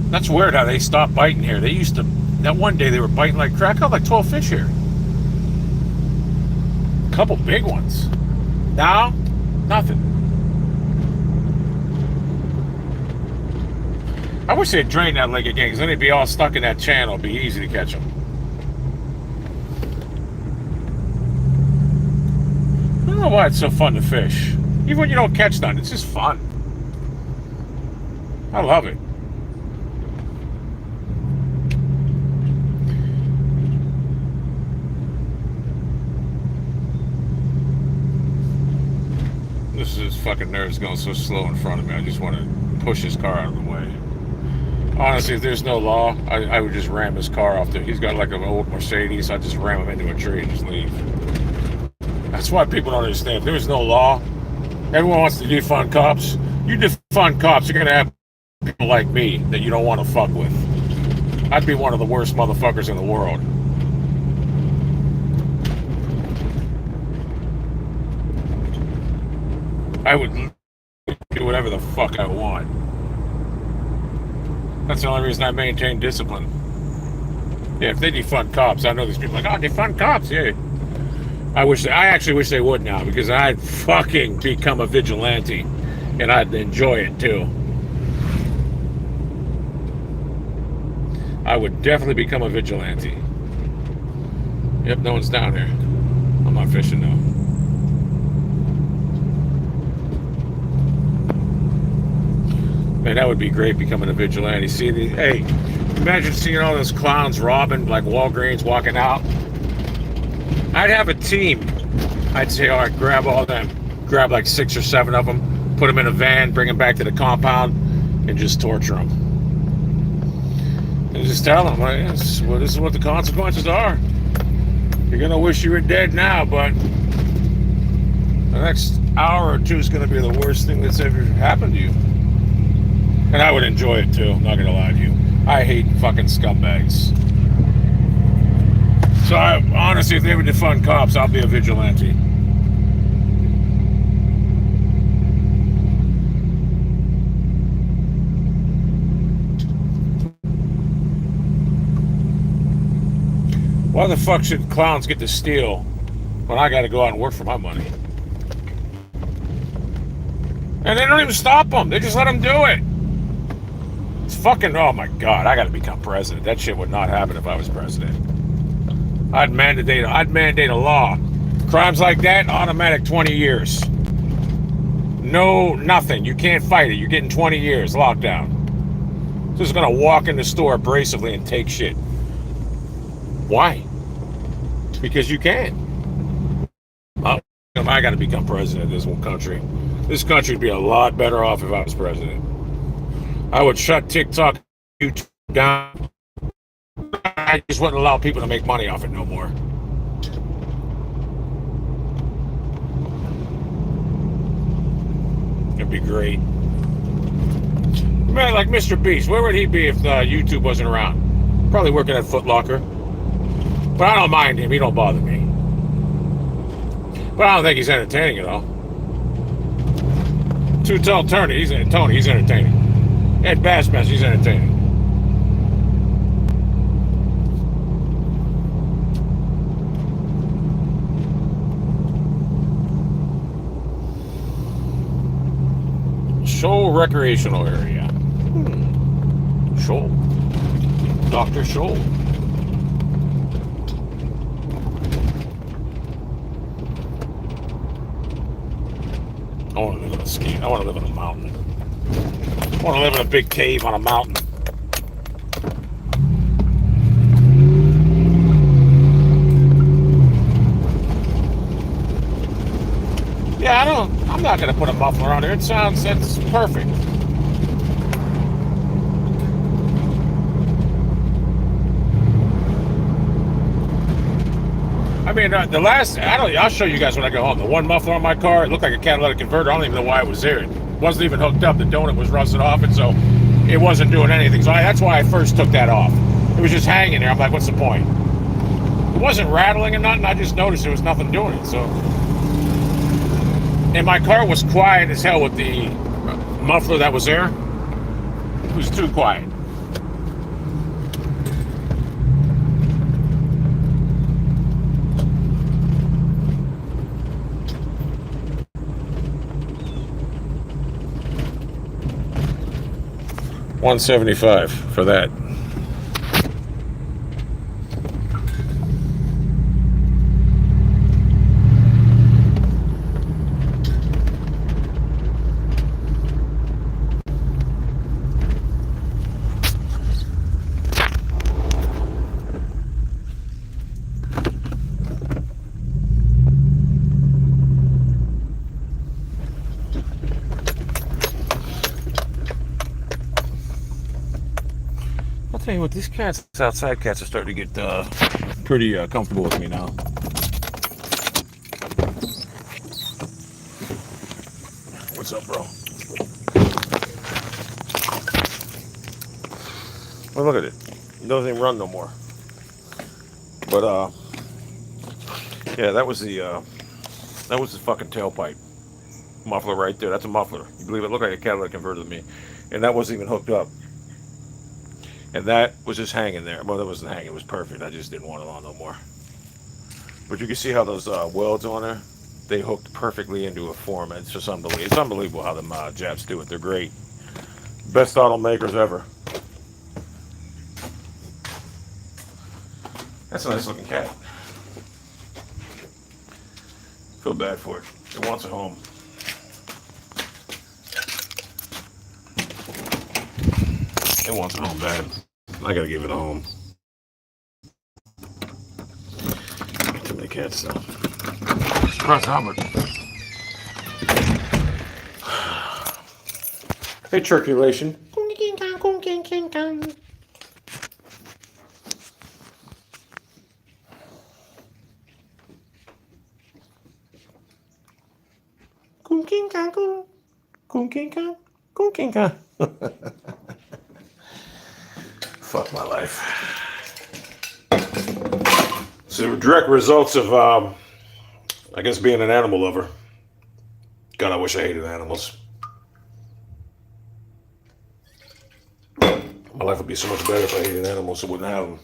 That's weird how they stopped biting here. They used to, that one day they were biting like crack. I caught like 12 fish here. A couple big ones. Now, nothing. I wish they'd drain that lake again, because then they'd be all stuck in that channel. It'd be easy to catch them. I don't know why it's so fun to fish. Even when you don't catch none, it's just fun. I love it. This fucking nerd's going so slow in front of me. I just want to push his car out of the way. Honestly, if there's no law, I would just ram his car off there. He's got like an old Mercedes. I'd just ram him into a tree and just leave. That's why people don't understand. If there's no law, everyone wants to defund cops. You defund cops, you're going to have people like me that you don't want to fuck with. I'd be one of the worst motherfuckers in the world. I would do whatever the fuck I want. That's the only reason I maintain discipline. Yeah, if they defund cops, I know these people are like, oh, defund cops, yeah. I actually wish they would now, because I'd fucking become a vigilante, and I'd enjoy it too. I would definitely become a vigilante. Yep, no one's down here. I'm not fishing though. Man, that would be great, becoming a vigilante. Hey, imagine seeing all those clowns robbing, like Walgreens, walking out. I'd have a team. I'd say, all right, grab all them. Grab like 6 or 7 of them, put them in a van, bring them back to the compound, and just torture them. And just tell them, like, this is what the consequences are. You're going to wish you were dead now, but the next hour or two is going to be the worst thing that's ever happened to you. And I would enjoy it too, I'm not gonna lie to you. I hate fucking scumbags. So honestly, if they would defund cops, I'll be a vigilante. Why the fuck should clowns get to steal when I gotta go out and work for my money? And they don't even stop them, they just let them do it. Fucking, oh my God, I gotta become president. That shit would not happen if I was president. I'd mandate a law. Crimes like that, automatic 20 years. No, nothing. You can't fight it. You're getting 20 years lockdown. Just gonna walk in the store abrasively and take shit. Why? Because you can. I gotta become president of this one country. This country would be a lot better off if I was president. I would shut TikTok, YouTube down. I just wouldn't allow people to make money off it no more. It'd be great. Man, like Mr. Beast, where would he be if YouTube wasn't around? Probably working at Foot Locker. But I don't mind him, he don't bother me. But I don't think he's entertaining at all. Tell Tony, he's entertaining. Ed Bassmaster, he's entertaining. Shoal recreational area. Shoal. Dr. Shoal. I want to live on a ski. I want to live on a mountain. I want to live in a big cave on a mountain. Yeah, I'm not going to put a muffler on here. It's perfect. I mean, I'll show you guys when I go home. The one muffler on my car, it looked like a catalytic converter. I don't even know why it was there. It wasn't even hooked up. The donut was rusted off, and so it wasn't doing anything. So that's why I first took that off. It was just hanging there. I'm like, what's the point? It wasn't rattling or nothing. I just noticed there was nothing doing it. So, and my car was quiet as hell with the muffler that was there. It was too quiet. $175 for that. I'll tell you what, these cats, outside cats, are starting to get pretty comfortable with me now. What's up, bro? Well, look at it. It doesn't even run no more. But yeah, that was the fucking tailpipe muffler right there. That's a muffler. You believe it? Looked like a catalytic converter to me, and that wasn't even hooked up. And that was just hanging there. Well, that wasn't hanging. It was perfect. I just didn't want it on no more. But you can see how those welds on there, they hooked perfectly into a form. It's just unbelievable. It's unbelievable how them Japs do it. They're great. Best automakers ever. That's a nice looking cat. Feel bad for it. It wants a home. It wants a home bad. I gotta give it a home. Too many cats though. Surprise Albert. Hey, circulation. Fuck my life. So direct results of, I guess, being an animal lover. God, I wish I hated animals. My life would be so much better if I hated animals and wouldn't have them.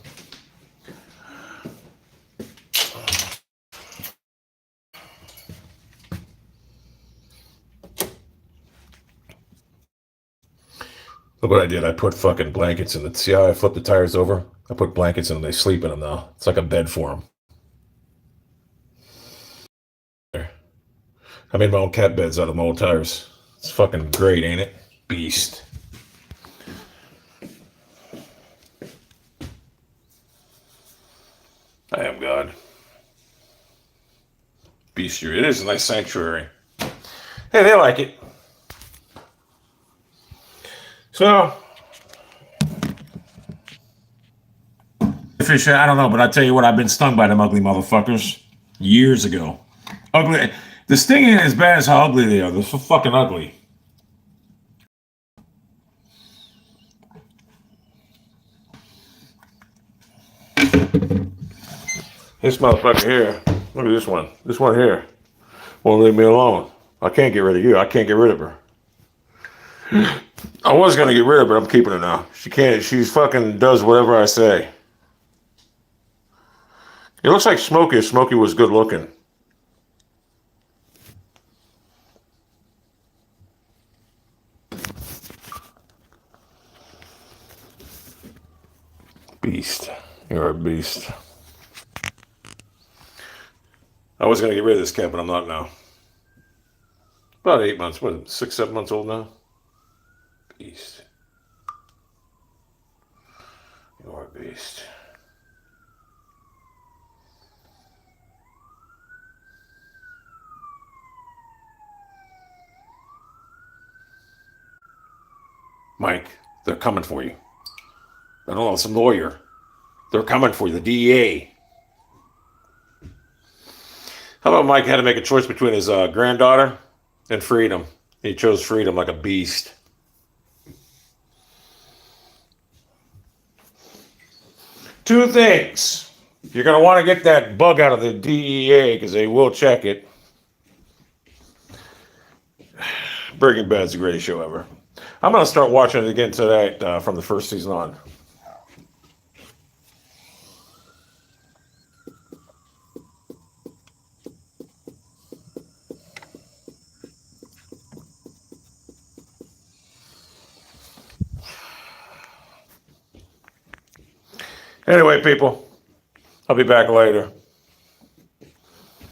Look what I did. I put fucking blankets in the... See how I flip the tires over? I put blankets in them. They sleep in them now. It's like a bed for them. There. I made my own cat beds out of my old tires. It's fucking great, ain't it? Beast. I am God. Beastier. It is a nice sanctuary. Hey, they like it. So, fish, I don't know, but I tell you what, I've been stung by them ugly motherfuckers years ago. Ugly. The sting ain't as bad as how ugly they are. They're so fucking ugly. This motherfucker here. Look at this one. This one here won't leave me alone. I can't get rid of you. I can't get rid of her. I was gonna get rid of her, but I'm keeping her now. She can't. She's fucking does whatever I say. It looks like Smokey. If Smokey was good looking. Beast. You're a beast. I was gonna get rid of this cat, but I'm not now. About 8 months. What? 6, 7 months old now. Beast. You're a beast. Mike, they're coming for you. I don't know, some lawyer. They're coming for you, the DEA. How about Mike had to make a choice between his granddaughter and freedom? He chose freedom like a beast. Two things. You're going to want to get that bug out of the DEA because they will check it. Breaking Bad's the greatest show ever. I'm going to start watching it again tonight from the first season on. Anyway, people, I'll be back later.